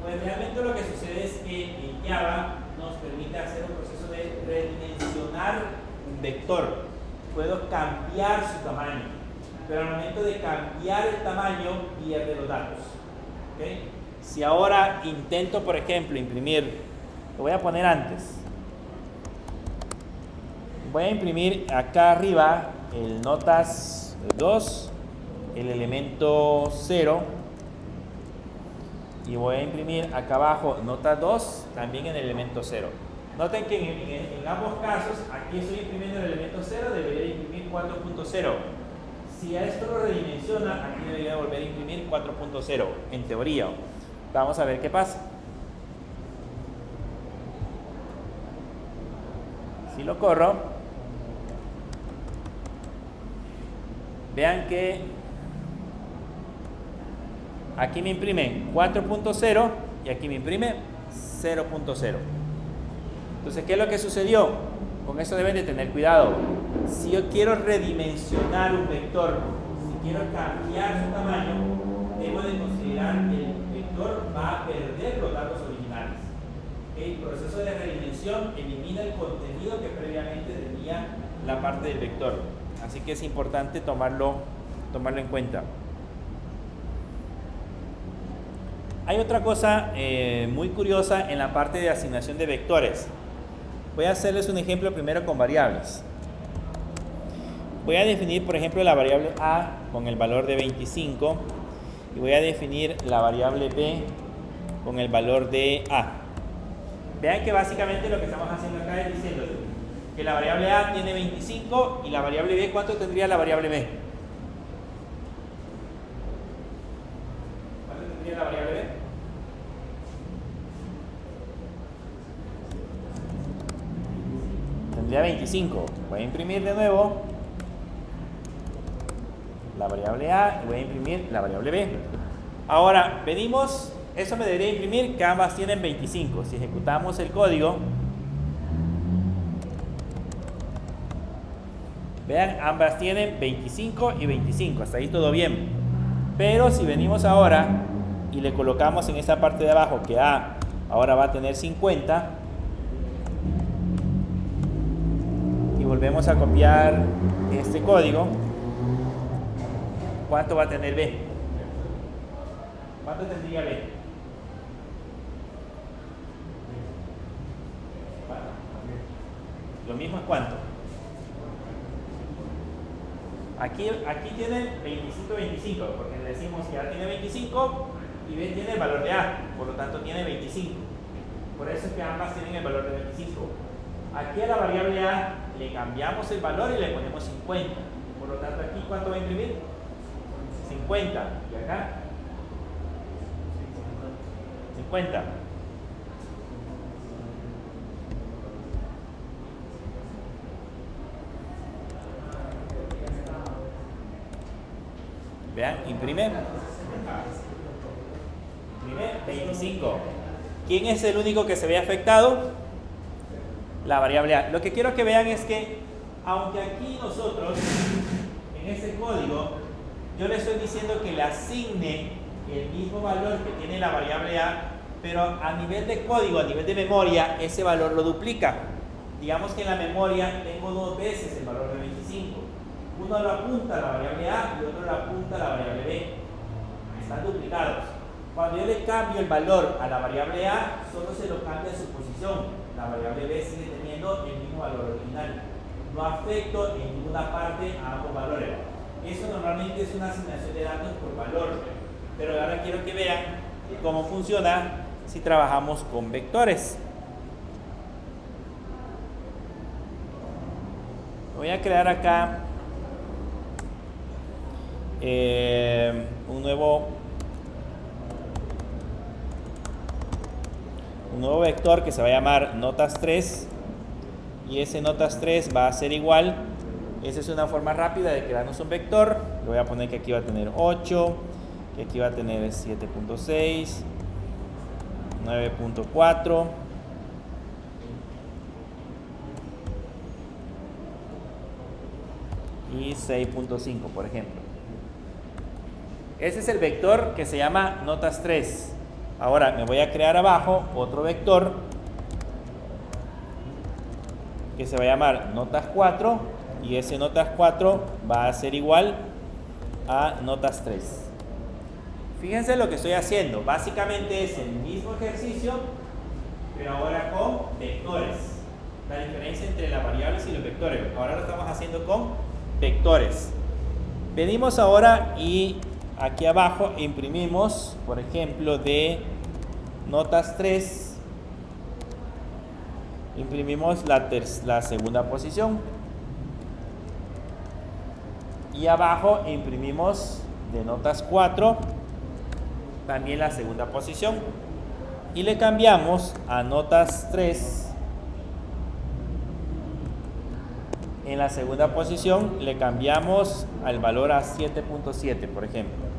Pues realmente lo que sucede es que en Java nos permite hacer un proceso de redimensionar un vector. Puedo cambiar su tamaño, pero al momento de cambiar el tamaño pierde los datos. ¿Okay? Si ahora intento, por ejemplo, imprimir, lo voy a poner antes. Voy a imprimir acá arriba el notas 2, el elemento 0. Y voy a imprimir acá abajo nota 2 también en el elemento 0. Noten que en ambos casos, aquí estoy imprimiendo el elemento 0, debería imprimir 4.0. Si a esto lo redimensiona, aquí debería volver a imprimir 4.0, en teoría. Vamos a ver qué pasa. Si lo corro, vean que aquí me imprime 4.0 y aquí me imprime 0.0. Entonces, ¿qué es lo que sucedió? Con eso deben de tener cuidado. Si yo quiero redimensionar un vector, si quiero cambiar su tamaño, debo de considerar que el vector va a perder los datos originales. El proceso de redimensión elimina el contenido que previamente tenía la parte del vector. Así que es importante tomarlo en cuenta. Hay otra cosa muy curiosa en la parte de asignación de vectores. Voy a hacerles un ejemplo primero con variables. Voy a definir, por ejemplo, la variable A con el valor de 25 y voy a definir la variable B con el valor de A. Vean que básicamente lo que estamos haciendo acá es diciendo que la variable A tiene 25 y la variable B, ¿cuánto tendría la variable B? ¿Cuánto tendría la variable B? Tendría 25. Voy a imprimir de nuevo la variable A y voy a imprimir la variable B. Ahora, venimos, eso me debería imprimir que ambas tienen 25. Si ejecutamos el código, vean, ambas tienen 25 y 25. Hasta ahí todo bien. Pero si venimos ahora y le colocamos en esta parte de abajo que A ahora va a tener 50, y volvemos a copiar este código, ¿cuánto va a tener B? ¿Cuánto tendría B? Lo mismo es cuánto. Aquí tiene 25, porque le decimos que A tiene 25 y B tiene el valor de A, por lo tanto tiene 25. Por eso es que ambas tienen el valor de 25. Aquí a la variable A le cambiamos el valor y le ponemos 50. Por lo tanto, aquí ¿cuánto va a imprimir? 50. ¿Y acá? 50. Vean, imprime 25. ¿Quién es el único que se ve afectado? La variable A. Lo que quiero que vean es que, aunque aquí nosotros, en este código, yo le estoy diciendo que le asigne el mismo valor que tiene la variable A, pero a nivel de código, a nivel de memoria, ese valor lo duplica. Digamos que en la memoria tengo dos veces el valor de 25. Uno lo apunta a la variable A y otro lo apunta a la variable B. Están duplicados. Cuando yo le cambio el valor a la variable A, solo se lo cambia a su posición. La variable B sigue teniendo el mismo valor original. No afecto en ninguna parte a ambos valores. Eso normalmente es una asignación de datos por valor. Pero ahora quiero que vean cómo funciona si trabajamos con vectores. Voy a crear acá un nuevo vector que se va a llamar notas3, y ese notas3 va a ser igual. Esa es una forma rápida de crearnos un vector. Le voy a poner que aquí va a tener 8, que aquí va a tener 7.6, 9.4 y 6.5, por ejemplo. Ese es el vector que se llama notas3. Ahora me voy a crear abajo otro vector que se va a llamar notas4, y ese notas4 va a ser igual a notas3. Fíjense lo que estoy haciendo. Básicamente es el mismo ejercicio, pero ahora con vectores. La diferencia entre las variables y los vectores. Ahora lo estamos haciendo con vectores. Venimos ahora y aquí abajo imprimimos, por ejemplo, de notas3, imprimimos la segunda posición, y abajo imprimimos de notas4 también la segunda posición, y le cambiamos a notas3. En la segunda posición le cambiamos al valor a 7.7, por ejemplo.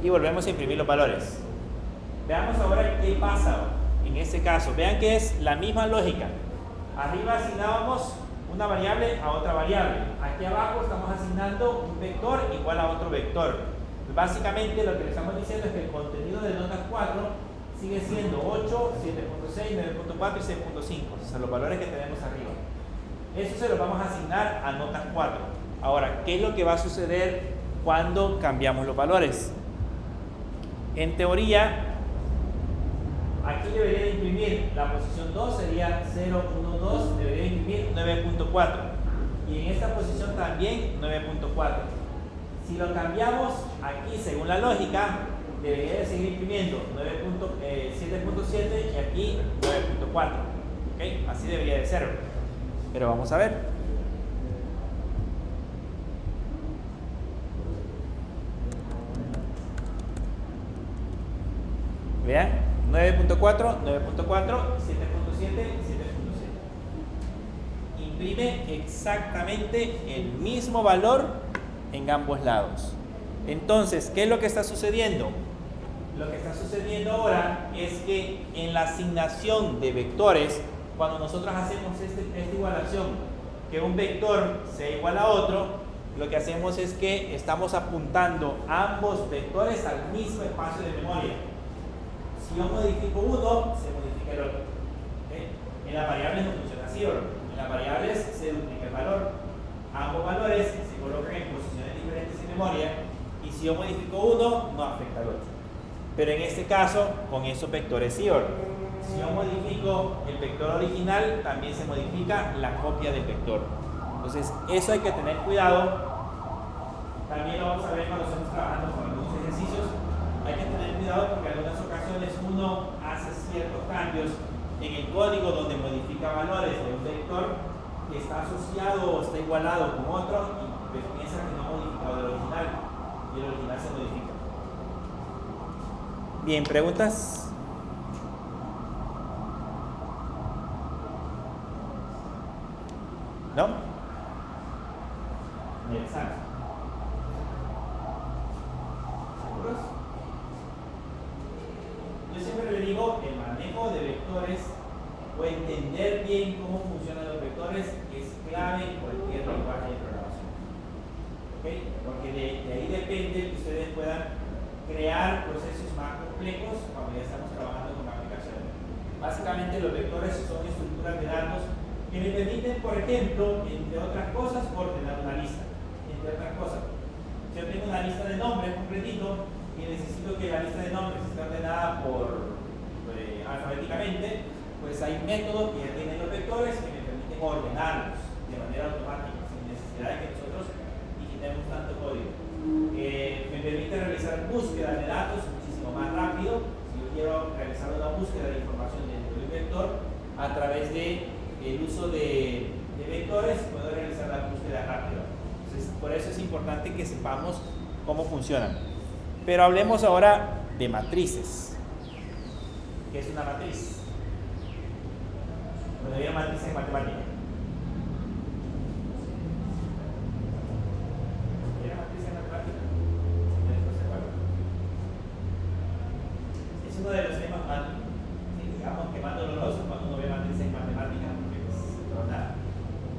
Y volvemos a imprimir los valores. Veamos ahora qué pasa en este caso. Vean que es la misma lógica. Arriba asignábamos una variable a otra variable. Aquí abajo estamos asignando un vector igual a otro vector. Básicamente lo que le estamos diciendo es que el contenido de notas 4 sigue siendo 8, 7.6, 9.4 y 6.5. O sea, los valores que tenemos arriba. Eso se los vamos a asignar a notas 4. Ahora, ¿qué es lo que va a suceder cuando cambiamos los valores? En teoría, aquí debería de imprimir la posición 2, sería 0, 1, 2, debería de imprimir 9.4. Y en esta posición también 9.4. Si lo cambiamos aquí según la lógica, debería de seguir imprimiendo 7.7 y aquí 9.4. ¿Okay? Así debería de ser. Pero vamos a ver. Vean, 9.4, 9.4, 7.7, 7.7. Imprime exactamente el mismo valor en ambos lados. Entonces, ¿qué es lo que está sucediendo? Lo que está sucediendo ahora es que en la asignación de vectores, cuando nosotros hacemos esta igualación, que un vector sea igual a otro, lo que hacemos es que estamos apuntando ambos vectores al mismo espacio de memoria. Si yo modifico uno, se modifica el otro. ¿Okay? En las variables no funciona así, ¿verdad? En las variables se duplica el valor. Ambos valores se colocan en posiciones diferentes en memoria, y si yo modifico uno, no afecta al otro. Pero en este caso, con esos vectores sí, ¿verdad? Si yo modifico el vector original, también se modifica la copia del vector. Entonces, eso hay que tener cuidado. También lo vamos a ver cuando estamos trabajando con algunos ejercicios. Hay que tener cuidado porque en algunas ocasiones uno hace ciertos cambios en el código donde modifica valores de un vector que está asociado o está igualado con otro, y pues piensa que no ha modificado el original, y el original se modifica. Bien, ¿preguntas? ¿No? Exacto. ¿Seguros? Yo siempre le digo, el manejo de vectores o entender bien cómo funcionan los vectores es clave en cualquier lenguaje de programación. Porque de ahí depende que ustedes puedan crear procesos más complejos cuando ya estamos trabajando con aplicaciones. Básicamente los vectores son estructuras de datos que me permiten, por ejemplo, entre otras cosas, ordenar una lista. Entre otras cosas, si yo tengo una lista de nombres completito y necesito que la lista de nombres esté ordenada alfabéticamente, pues hay métodos que ya tienen los vectores que me permiten ordenarlos de manera automática, sin necesidad de que nosotros digitemos tanto código. Me permite realizar búsqueda de datos muchísimo más rápido. Si yo quiero realizar una búsqueda de información dentro de un vector, a través del uso de vectores, puedo realizar la búsqueda rápida. Entonces, por eso es importante que sepamos cómo funcionan. Pero hablemos ahora de matrices. ¿Qué es una matriz? Bueno, hay una matriz en matemática. Es uno de los temas más, digamos, que más dolorosos cuando uno ve matrices en matemáticas, porque es un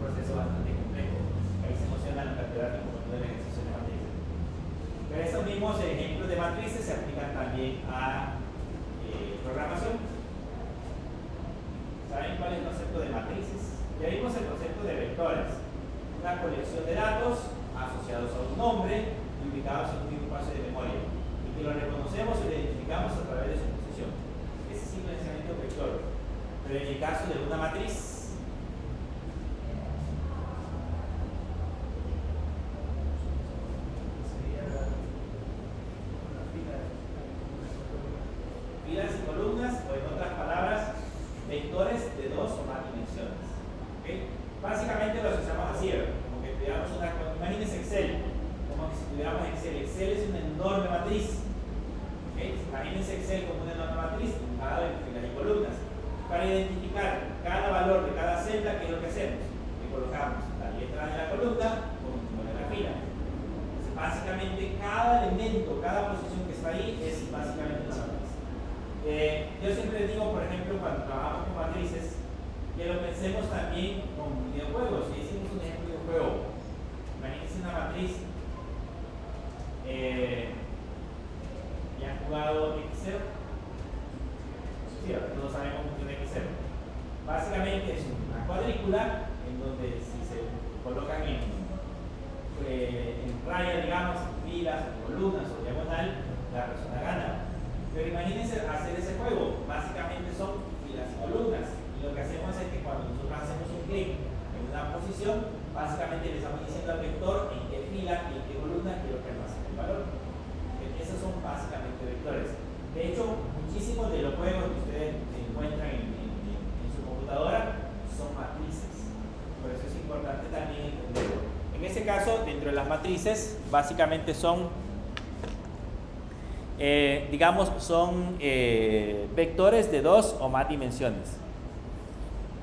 proceso bastante complejo. Ahí se emocionan los catedráticos cuando ven ejercicios de matrices. Pero estos mismos ejemplos de matrices se aplican también a programación. ¿Saben cuál es el concepto de matrices? Ya vimos el concepto de vectores, una colección de datos asociados a un nombre y ubicados en un mismo espacio de memoria, y que lo reconocemos y lo identificamos a través de su posición. Ese es simplemente un vector. Pero en el caso de una matriz, filas y columnas, o en otras palabras, vectores de dos o más dimensiones. Básicamente lo asociamos así, como que tuviéramos imagínense Excel, como que si tuviéramos Excel. Excel es una enorme matriz. Imagínense Excel como una enorme matriz, dibujada en filas y columnas. Para identificar cada valor de cada celda, ¿qué es lo que hacemos? Le colocamos la letra de la columna como de la fila. Entonces, básicamente, cada elemento, cada posición que está ahí es básicamente una matriz. Yo siempre digo, por ejemplo, cuando trabajamos con matrices, que lo pensemos también con videojuegos. Si hicimos un ejemplo de juego, imagínense una matriz. ¿Ya han jugado X0? Sí, ahora todos sabemos cómo funciona X0. Básicamente es una cuadrícula en donde si se colocan en raya, digamos, en filas, en columnas o diagonal, la persona gana. Pero imagínense hacer ese juego. Básicamente son filas y columnas. Y lo que hacemos es que cuando nosotros hacemos un clic en una posición, básicamente le estamos diciendo al vector en qué fila y en qué columna quiero que almacene el valor. Esos son básicamente vectores. De hecho, muchísimos de los juegos que ustedes encuentran en su computadora son matrices. Por eso es importante también entenderlo. En este caso, dentro de las matrices, básicamente son vectores de dos o más dimensiones.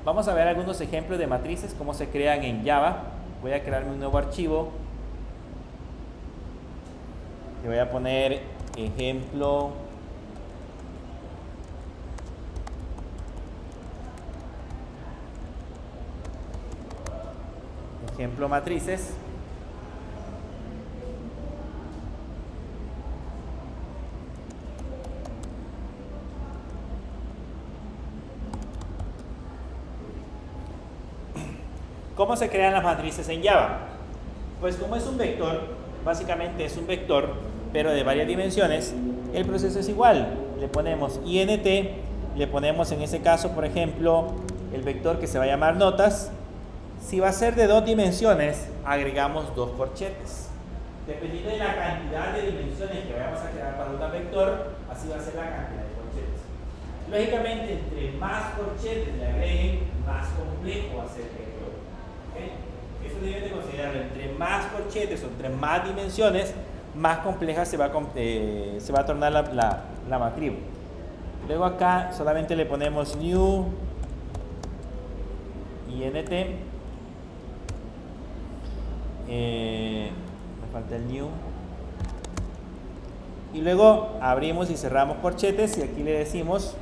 Vamos a ver algunos ejemplos de matrices, cómo se crean en Java. Voy a crearme un nuevo archivo. Le voy a poner ejemplo matrices. ¿Cómo se crean las matrices en Java? Pues como es un vector, básicamente es un vector, pero de varias dimensiones, el proceso es igual. Le ponemos int, le ponemos en ese caso, por ejemplo, el vector que se va a llamar notas. Si va a ser de dos dimensiones, agregamos dos corchetes. Dependiendo de la cantidad de dimensiones que vayamos a crear para un vector, así va a ser la cantidad de corchetes. Lógicamente, entre más corchetes le agreguen, más complejo va a ser el vector. Eso deben de considerarlo. Entre más corchetes o entre más dimensiones, más compleja se va a tornar la matriz. Luego acá solamente le ponemos new int. Me falta el new. Y luego abrimos y cerramos corchetes y aquí le decimos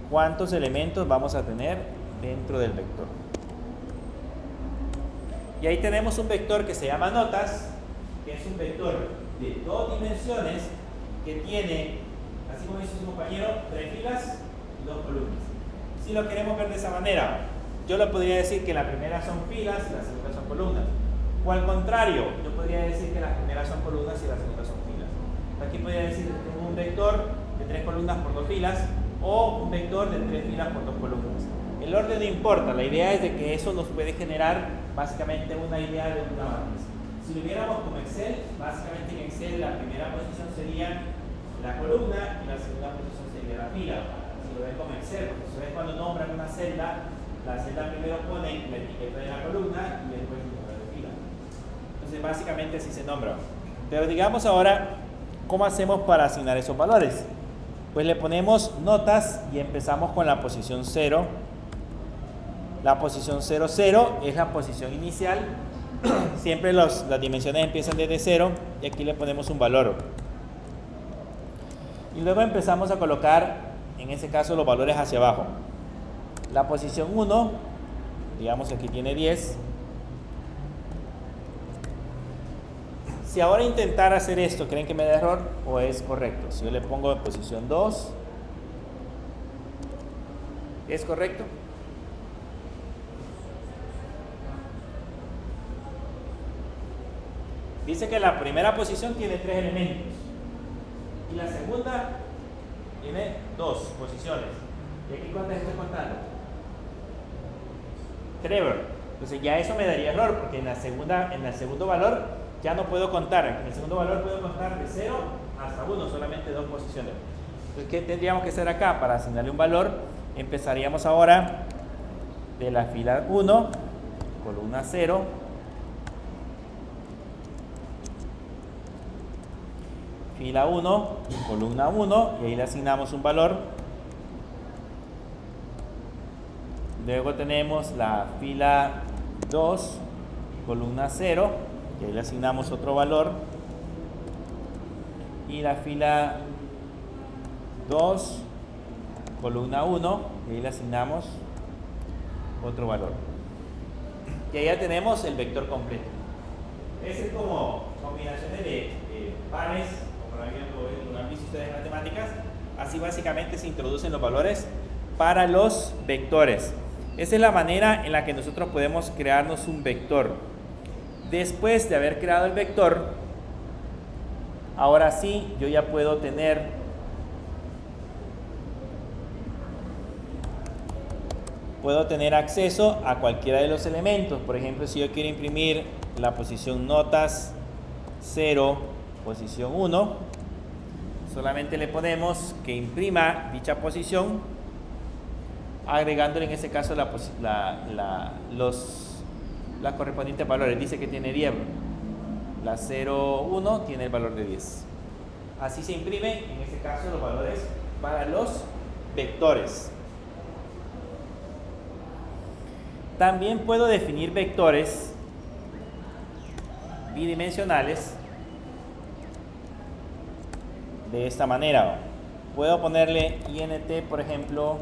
cuántos elementos vamos a tener dentro del vector. Y ahí tenemos un vector que se llama notas, que es un vector de 2 dimensiones que tiene, así como dice su compañero, 3 filas y 2 columnas. Si lo queremos ver de esa manera, yo lo podría decir que la primera son filas y la segunda son columnas. O al contrario, yo podría decir que las primeras son columnas y las segundas son filas. Aquí podría decir que tengo un vector de 3 columnas por 2 filas o un vector de 3 filas por 2 columnas. El orden no importa, la idea es de que eso nos puede generar básicamente una idea de una matriz. Si lo viéramos como Excel, básicamente en Excel la primera posición sería la columna y la segunda posición sería la fila. Si lo ven como Excel, porque ustedes cuando nombran una celda, la celda primero pone la etiqueta de la columna y después el número de fila. Entonces básicamente así se nombra. Pero digamos ahora, ¿cómo hacemos para asignar esos valores? Pues le ponemos notas y empezamos con la posición 0. La posición 0, 0 es la posición inicial. Siempre las dimensiones empiezan desde 0 y aquí le ponemos un valor. Y luego empezamos a colocar, en ese caso, los valores hacia abajo. La posición 1, digamos que aquí tiene 10. Si ahora intentar hacer esto, ¿creen que me da error o es correcto? Si yo le pongo posición 2, ¿es correcto? Dice que la primera posición tiene 3 elementos y la segunda tiene 2 posiciones. ¿Y aquí cuántas estoy contando? Trevor. Entonces ya eso me daría error porque en el segundo valor ya no puedo contar. En el segundo valor puedo contar de 0 hasta 1, solamente 2 posiciones. Entonces, ¿qué tendríamos que hacer acá? Para asignarle un valor, empezaríamos ahora de la fila 1, columna 0, fila 1, columna 1, y ahí le asignamos un valor. Luego tenemos la fila 2, columna 0, y ahí le asignamos otro valor. Y la fila 2, columna 1, y ahí le asignamos otro valor. Y ahí ya tenemos el vector completo. Ese es como combinaciones de pares, como lo han visto ustedes en matemáticas. Así básicamente se introducen los valores para los vectores. Esa es la manera en la que nosotros podemos crearnos un vector. Después de haber creado el vector, ahora sí yo ya puedo tener acceso a cualquiera de los elementos. Por ejemplo, si yo quiero imprimir la posición notas 0, posición 1, solamente le ponemos que imprima dicha posición, agregándole en ese caso los correspondientes valores. Dice que tiene 10. La 0,1 tiene el valor de 10. Así se imprime en este caso los valores para los vectores. También puedo definir vectores bidimensionales de esta manera. Puedo ponerle int, por ejemplo,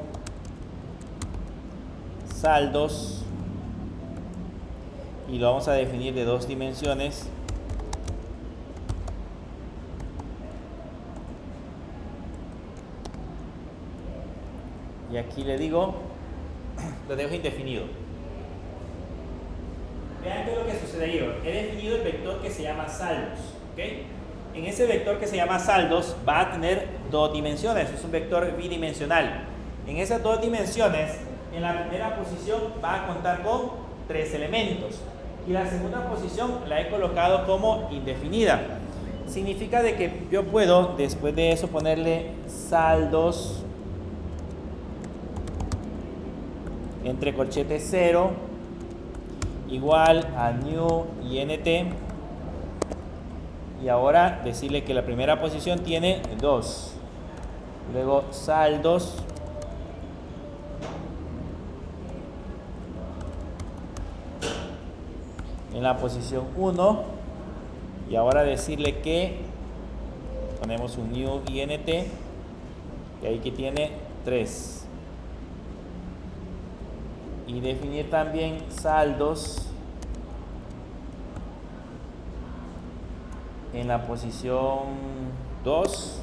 saldos, y lo vamos a definir de 2 dimensiones. Y aquí le digo, lo dejo indefinido. Vean qué es lo que sucede ahí. He definido el vector que se llama saldos, ¿okay? En ese vector que se llama saldos va a tener 2 dimensiones, es un vector bidimensional. En esas 2 dimensiones, en la primera posición va a contar con 3 elementos y la segunda posición la he colocado como indefinida. Significa de que yo puedo después de eso ponerle saldos entre corchetes 0 igual a new int, y ahora decirle que la primera posición tiene 2, luego saldos en la posición 1, y ahora decirle que ponemos un new int y ahí que tiene 3, y definir también saldos en la posición 2,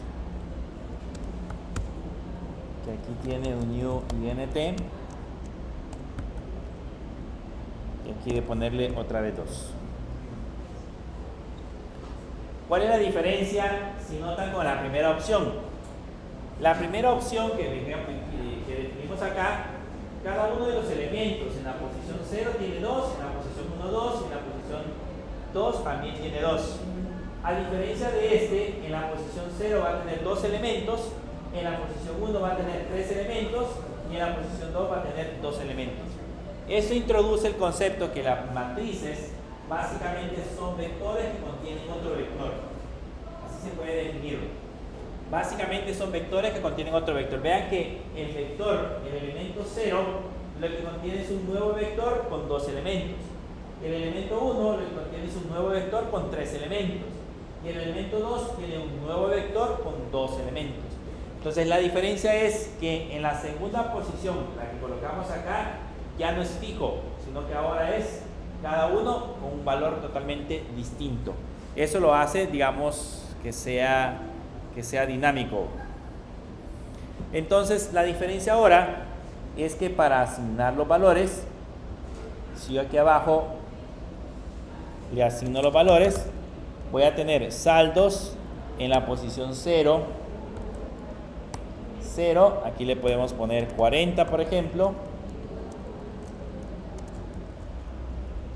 que aquí tiene un new int, y aquí de ponerle otra vez 2. ¿Cuál es la diferencia si notan con la primera opción? La primera opción que definimos acá, cada uno de los elementos en la posición 0 tiene 2, en la posición 1 2, en la posición 2 también tiene 2. A diferencia de este, en la posición 0 va a tener 2 elementos, en la posición 1 va a tener 3 elementos y en la posición 2 va a tener 2 elementos. Esto introduce el concepto que las matrices básicamente son vectores que contienen otro vector. Así se puede definirlo. Básicamente son vectores que contienen otro vector. Vean que el vector, el elemento 0, lo que contiene es un nuevo vector con 2 elementos. El elemento 1 lo que contiene es un nuevo vector con 3 elementos. Y el elemento 2 tiene un nuevo vector con 2 elementos. Entonces la diferencia es que en la segunda posición, la que colocamos acá, ya no es fijo, sino que ahora es cada uno con un valor totalmente distinto. Eso lo hace, digamos, que sea dinámico. Entonces la diferencia ahora es que para asignar los valores, si yo aquí abajo le asigno los valores, voy a tener saldos en la posición 0, 0, aquí le podemos poner 40 por ejemplo.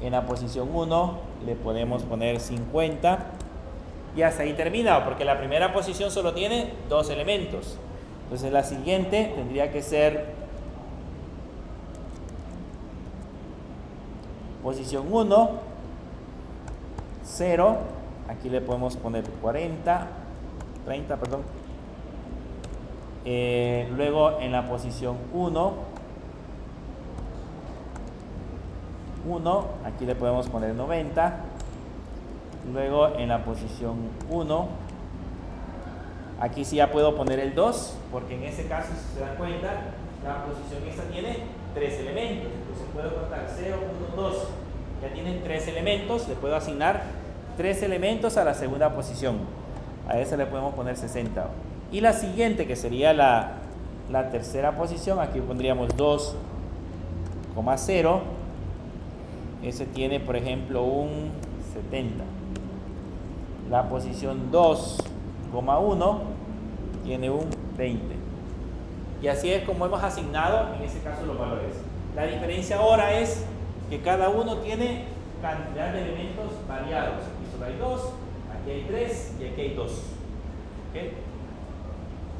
En la posición 1 le podemos poner 50 y hasta ahí termina, porque la primera posición solo tiene 2 elementos. Entonces la siguiente tendría que ser posición 1, 0, aquí le podemos poner 30, perdón. Luego en la posición 1, aquí le podemos poner 90. Luego en la posición 1, aquí sí ya puedo poner el 2, porque en ese caso, si se dan cuenta, la posición esta tiene 3 elementos. Entonces puedo contar 0, 1, 2. Ya tienen 3 elementos, le puedo asignar 3 elementos a la segunda posición. A esa le podemos poner 60. Y la siguiente, que sería la tercera posición, aquí pondríamos 2,0. Ese tiene, por ejemplo, un 70. La posición 2,1 tiene un 20. Y así es como hemos asignado, en este caso, los valores. La diferencia ahora es que cada uno tiene cantidad de elementos variados. Aquí solo hay 2, aquí hay 3 y aquí hay 2. ¿Okay?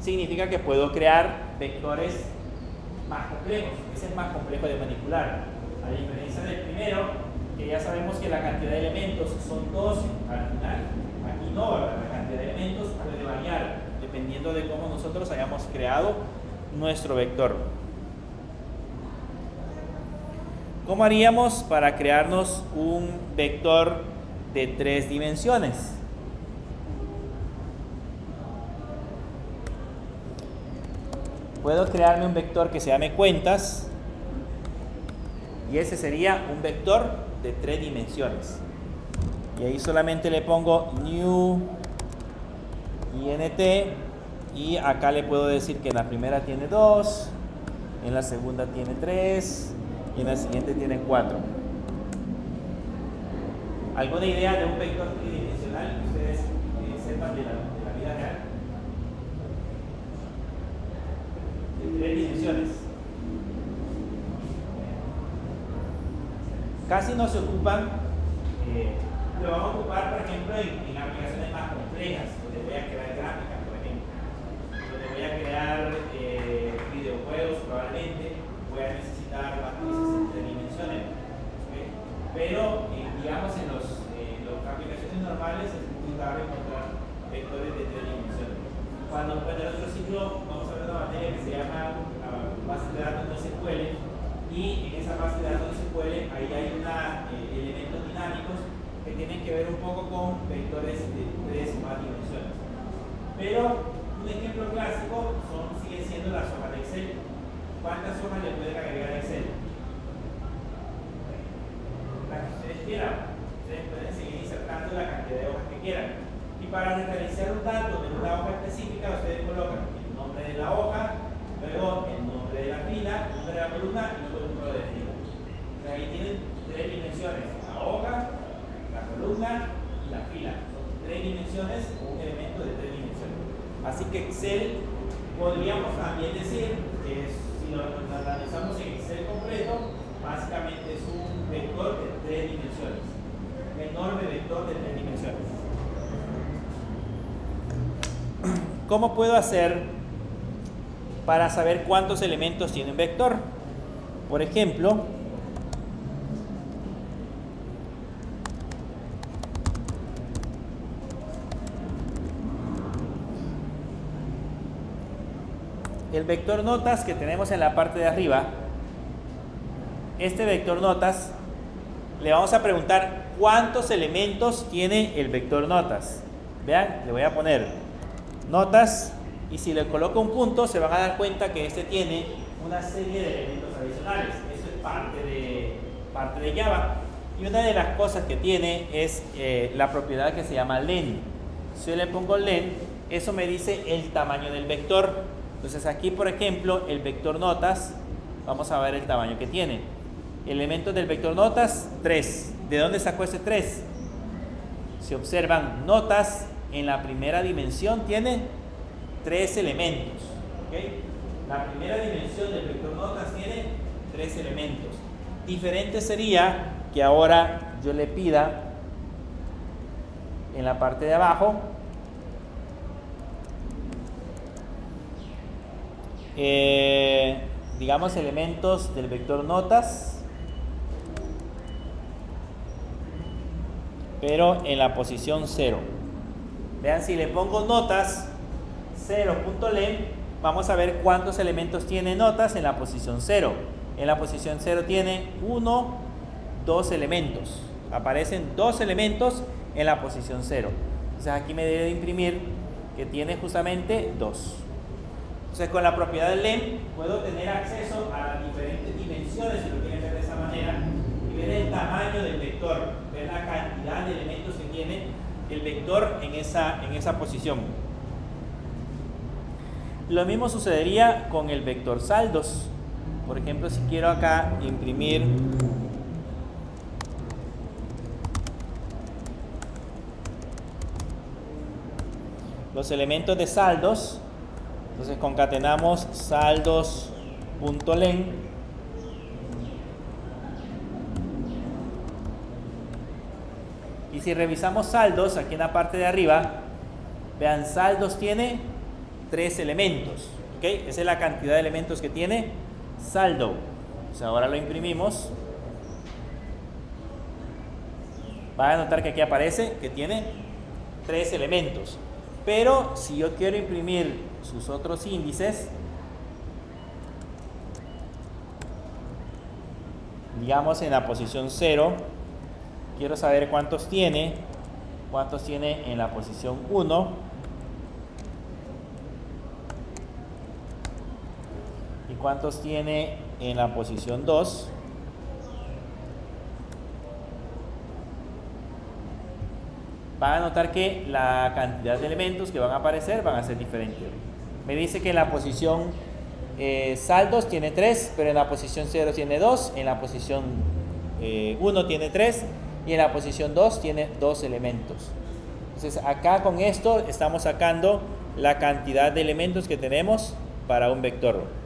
Significa que puedo crear vectores más complejos. Ese es más complejo de manipular. A diferencia del primero, que ya sabemos que la cantidad de elementos son 2 al final, aquí no, la cantidad de elementos puede variar dependiendo de cómo nosotros hayamos creado nuestro vector. ¿Cómo haríamos para crearnos un vector de 3 dimensiones? Puedo crearme un vector que se llame cuentas, y ese sería un vector de 3 dimensiones. Y ahí solamente le pongo new int, y acá le puedo decir que en la primera tiene 2, en la segunda tiene 3 y en la siguiente tiene 4. ¿Alguna idea de un vector tridimensional que ustedes sepan de la vida real? De 3 dimensiones. Casi no se ocupan, lo vamos a ocupar, por ejemplo, en aplicaciones más complejas, donde voy a crear gráficas, por ejemplo, donde voy a crear videojuegos, probablemente voy a necesitar matrices en 3 dimensiones. ¿Okay? Pero, digamos, en las aplicaciones normales es muy raro encontrar vectores de 3 dimensiones. Cuando en el otro ciclo vamos a ver una materia que se llama base de datos no SQL. Y en esa base de datos SQL ahí hay elementos dinámicos que tienen que ver un poco con vectores de 3 o más dimensiones. Pero un ejemplo clásico sigue siendo las hojas de Excel. ¿Cuántas hojas le pueden agregar a Excel? Las que ustedes quieran. Ustedes pueden seguir insertando la cantidad de hojas que quieran. para referenciar un dato de una hoja específica, ustedes colocan el nombre de la hoja, luego el nombre de la fila, el nombre de la columna y luego el número de fila. Entonces ahí tienen tres dimensiones: la hoja, la columna y la fila. Son tres dimensiones, un elemento de tres dimensiones. Así que Excel, podríamos también decir que si lo analizamos en Excel completo, básicamente es un vector de tres dimensiones, un enorme vector de tres dimensiones. ¿Cómo puedo hacer para saber cuántos elementos tiene un vector? Por ejemplo, el vector notas que tenemos en la parte de arriba, este vector notas, le vamos a preguntar cuántos elementos tiene el vector notas. Vean, le voy a poner notas y si le coloco un punto se van a dar cuenta que este tiene una serie de elementos adicionales. Eso es parte de Java. Y una de las cosas que tiene es la propiedad que se llama len. Si yo le pongo len, eso me dice el tamaño del vector. Entonces aquí, por ejemplo, el vector notas, vamos a ver el tamaño que tiene. Elementos del vector notas, 3. ¿De dónde sacó ese 3? Si observan, notas en la primera dimensión tiene 3 elementos. ¿Okay? La primera dimensión del vector notas tiene 3 elementos. Diferente sería que ahora yo le pida en la parte de abajo digamos elementos del vector notas, pero en la posición 0. Vean, si le pongo notas 0.len, vamos a ver cuántos elementos tiene notas en la posición 0. En la posición 0 tiene 1, 2 elementos. Aparecen 2 elementos en la posición 0. Entonces aquí me debe de imprimir que tiene justamente 2. Entonces con la propiedad del len puedo tener acceso a las diferentes dimensiones, si lo quieren ver de esa manera, y ver el tamaño del vector, ver la cantidad de elementos que tiene el vector en esa posición. Lo mismo sucedería con el vector saldos. Por ejemplo, si quiero acá imprimir los elementos de saldos, entonces concatenamos saldos.len y si revisamos saldos aquí en la parte de arriba, vean, saldos tiene 3 elementos, ¿okay? Esa es la cantidad de elementos que tiene saldo. Entonces ahora lo imprimimos. Van a notar que aquí aparece que tiene 3 elementos. Pero si yo quiero imprimir sus otros índices, digamos en la posición 0, quiero saber cuántos tiene en la posición 1, y cuántos tiene en la posición 2. Van a notar que la cantidad de elementos que van a aparecer van a ser diferentes. Me dice que en la posición saldos tiene 3, pero en la posición 0 tiene 2, en la posición 1 tiene 3 y en la posición 2 tiene 2 elementos. Entonces acá con esto estamos sacando la cantidad de elementos que tenemos para un vector.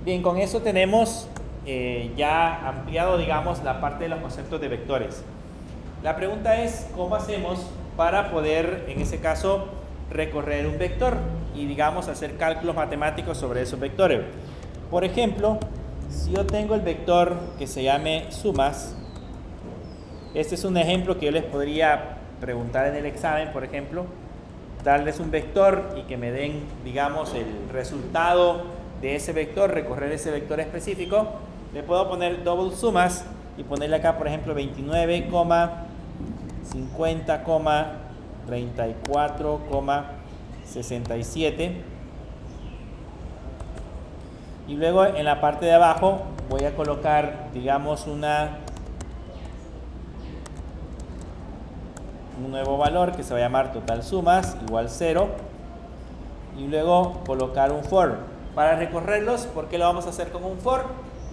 Bien, con eso tenemos ya ampliado, digamos, la parte de los conceptos de vectores. La pregunta es, ¿cómo hacemos para poder, en ese caso, recorrer un vector y, digamos, hacer cálculos matemáticos sobre esos vectores? Por ejemplo, si yo tengo el vector que se llame sumas, este es un ejemplo que yo les podría preguntar en el examen, por ejemplo, darles un vector y que me den, digamos, el resultado de ese vector, recorrer ese vector específico. Le puedo poner double sumas y ponerle acá, por ejemplo, 29, 50, 34, 67. Y luego en la parte de abajo voy a colocar, digamos, un nuevo valor que se va a llamar total sumas igual 0. Y luego colocar un for. Para recorrerlos, ¿por qué lo vamos a hacer con un for?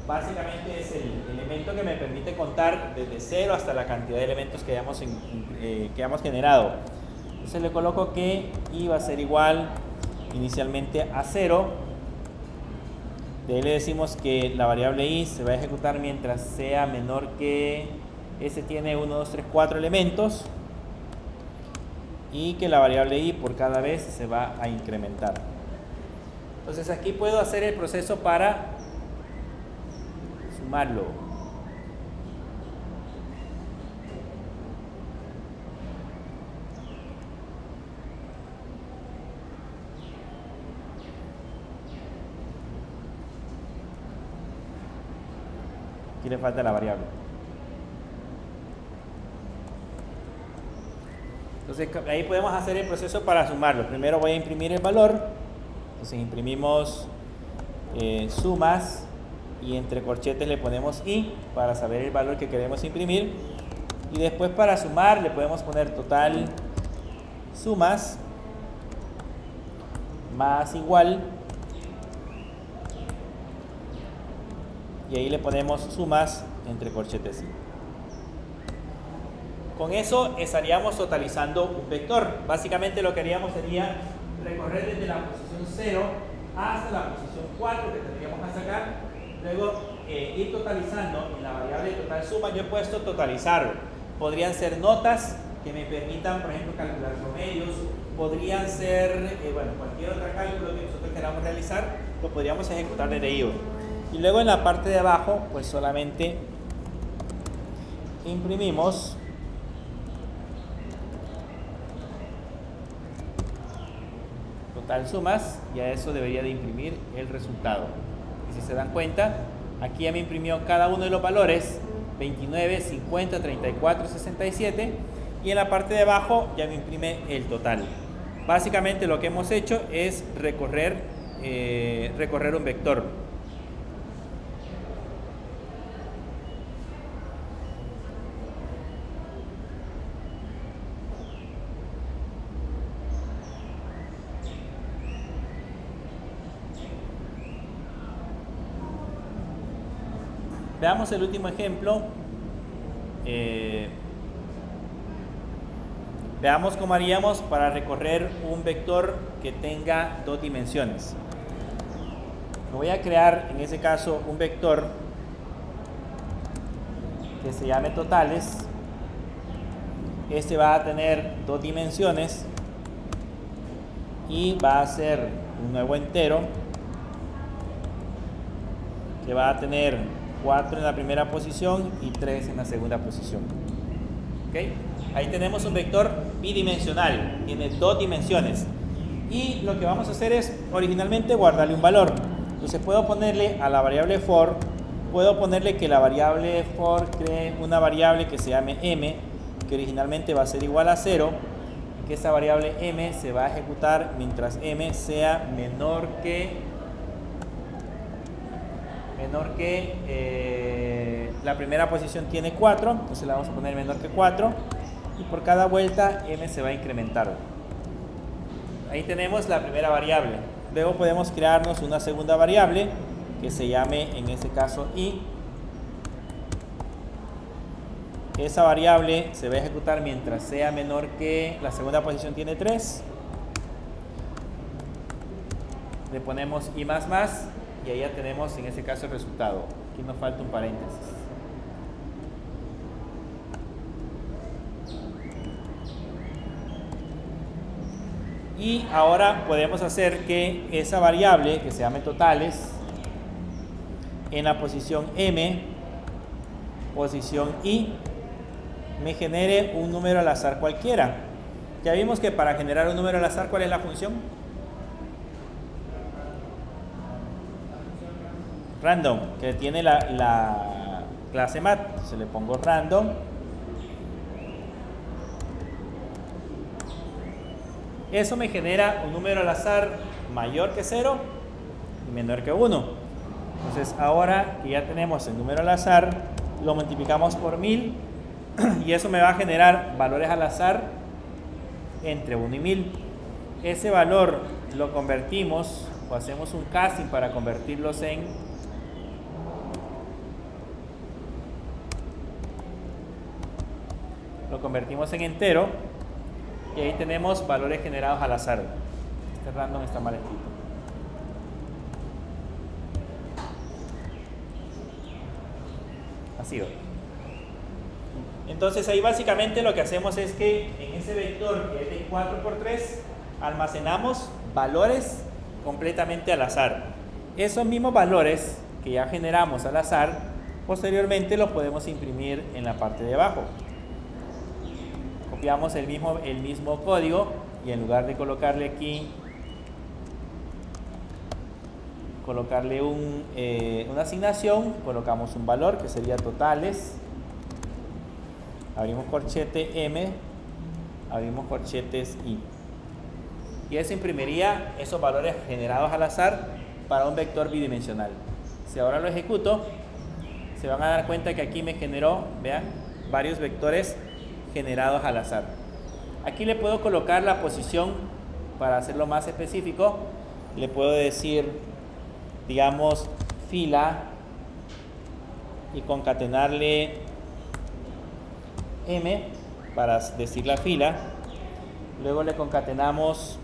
Básicamente es el elemento que me permite contar desde 0 hasta la cantidad de elementos que hayamos generado. Entonces le coloco que i va a ser igual inicialmente a 0. De ahí le decimos que la variable i se va a ejecutar mientras sea menor que S tiene 1, 2, 3, 4 elementos. Y que la variable i por cada vez se va a incrementar. Entonces aquí puedo hacer el proceso para sumarlo. Aquí le falta la variable. Entonces ahí podemos hacer el proceso para sumarlo. Primero voy a imprimir el valor. Entonces imprimimos sumas y entre corchetes le ponemos i para saber el valor que queremos imprimir. Y después para sumar le podemos poner total sumas más igual. Y ahí le ponemos sumas entre corchetes i. Con eso estaríamos totalizando un vector. Básicamente lo que haríamos sería recorrer desde la posición 0 hasta la posición 4 que tendríamos que sacar. Luego ir totalizando en la variable total suma. Yo he puesto totalizar. Podrían ser notas que me permitan, por ejemplo, calcular promedios. Podrían ser, cualquier otro cálculo que nosotros queramos realizar, lo podríamos ejecutar desde IO. Y luego en la parte de abajo, pues solamente imprimimos total sumas y a eso debería de imprimir el resultado. Y si se dan cuenta, aquí ya me imprimió cada uno de los valores 29, 50, 34, 67 y en la parte de abajo ya me imprime el total. Básicamente lo que hemos hecho es recorrer un vector. Veamos el último ejemplo. Veamos cómo haríamos para recorrer un vector que tenga dos dimensiones. Voy a crear en ese caso un vector que se llame totales. Este va a tener dos dimensiones y va a ser un nuevo entero que va a tener 4 en la primera posición y 3 en la segunda posición. ¿Okay? Ahí tenemos un vector bidimensional, tiene dos dimensiones. Y lo que vamos a hacer es originalmente guardarle un valor. Entonces puedo ponerle a la variable for, puedo ponerle que la variable for cree una variable que se llame m, que originalmente va a ser igual a 0, y que esa variable m se va a ejecutar mientras m sea menor que la primera posición tiene 4, entonces le vamos a poner menor que 4 y por cada vuelta m se va a incrementar. Ahí tenemos la primera variable. Luego podemos crearnos una segunda variable que se llame en este caso i. Esa variable se va a ejecutar mientras sea menor que la segunda posición tiene 3. Le ponemos i más más. Y ahí ya tenemos en este caso el resultado. Aquí nos falta un paréntesis. Y ahora podemos hacer que esa variable que se llame totales en la posición m, posición i, me genere un número al azar cualquiera. Ya vimos que para generar un número al azar, ¿cuál es la función? Random, que tiene la clase mat. Se le pongo random. Eso me genera un número al azar mayor que 0 y menor que 1. Entonces ahora que ya tenemos el número al azar, lo multiplicamos por 1000 y eso me va a generar valores al azar entre 1 y 1000. Ese valor lo convertimos o hacemos un casting para convertirlos lo convertimos en entero y ahí tenemos valores generados al azar. Este random está mal escrito. Así va. Entonces ahí básicamente lo que hacemos es que en ese vector que es de 4×3 almacenamos valores completamente al azar. Esos mismos valores que ya generamos al azar, posteriormente los podemos imprimir en la parte de abajo. Copiamos el mismo código y en lugar de colocarle aquí, una asignación, colocamos un valor que sería totales. Abrimos corchete M, abrimos corchetes I. Y eso imprimiría esos valores generados al azar para un vector bidimensional. Si ahora lo ejecuto, se van a dar cuenta que aquí me generó, vean, varios vectores generados al azar. Aquí le puedo colocar la posición para hacerlo más específico. Le puedo decir, digamos, fila y concatenarle M para decir la fila. Luego le concatenamos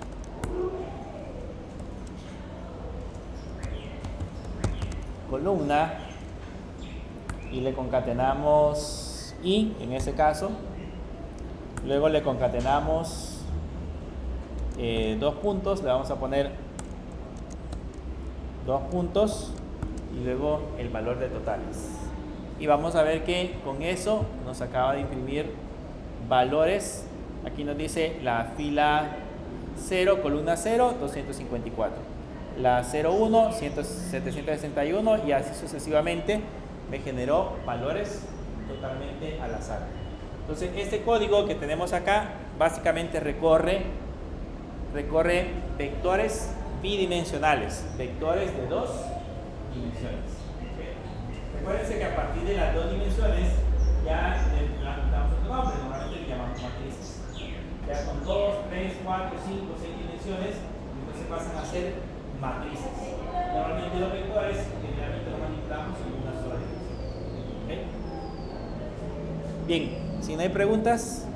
columna y le concatenamos I en ese caso. Luego le concatenamos 2 puntos, le vamos a poner 2 puntos y luego el valor de totales. Y vamos a ver que con eso nos acaba de imprimir valores. Aquí nos dice la fila 0, columna 0, 254. La 01, 761 y así sucesivamente me generó valores totalmente al azar. Entonces este código que tenemos acá básicamente recorre vectores bidimensionales, vectores de 2 dimensiones. Recuérdense que a partir de las 2 dimensiones ya le damos otro nombre, normalmente le llamamos matrices. Ya con 2, 3, 4, 5, 6 dimensiones, entonces pasan a ser matrices. Normalmente los vectores generalmente los manipulamos en una sola dimensión. ¿Okay? Bien, si no hay preguntas.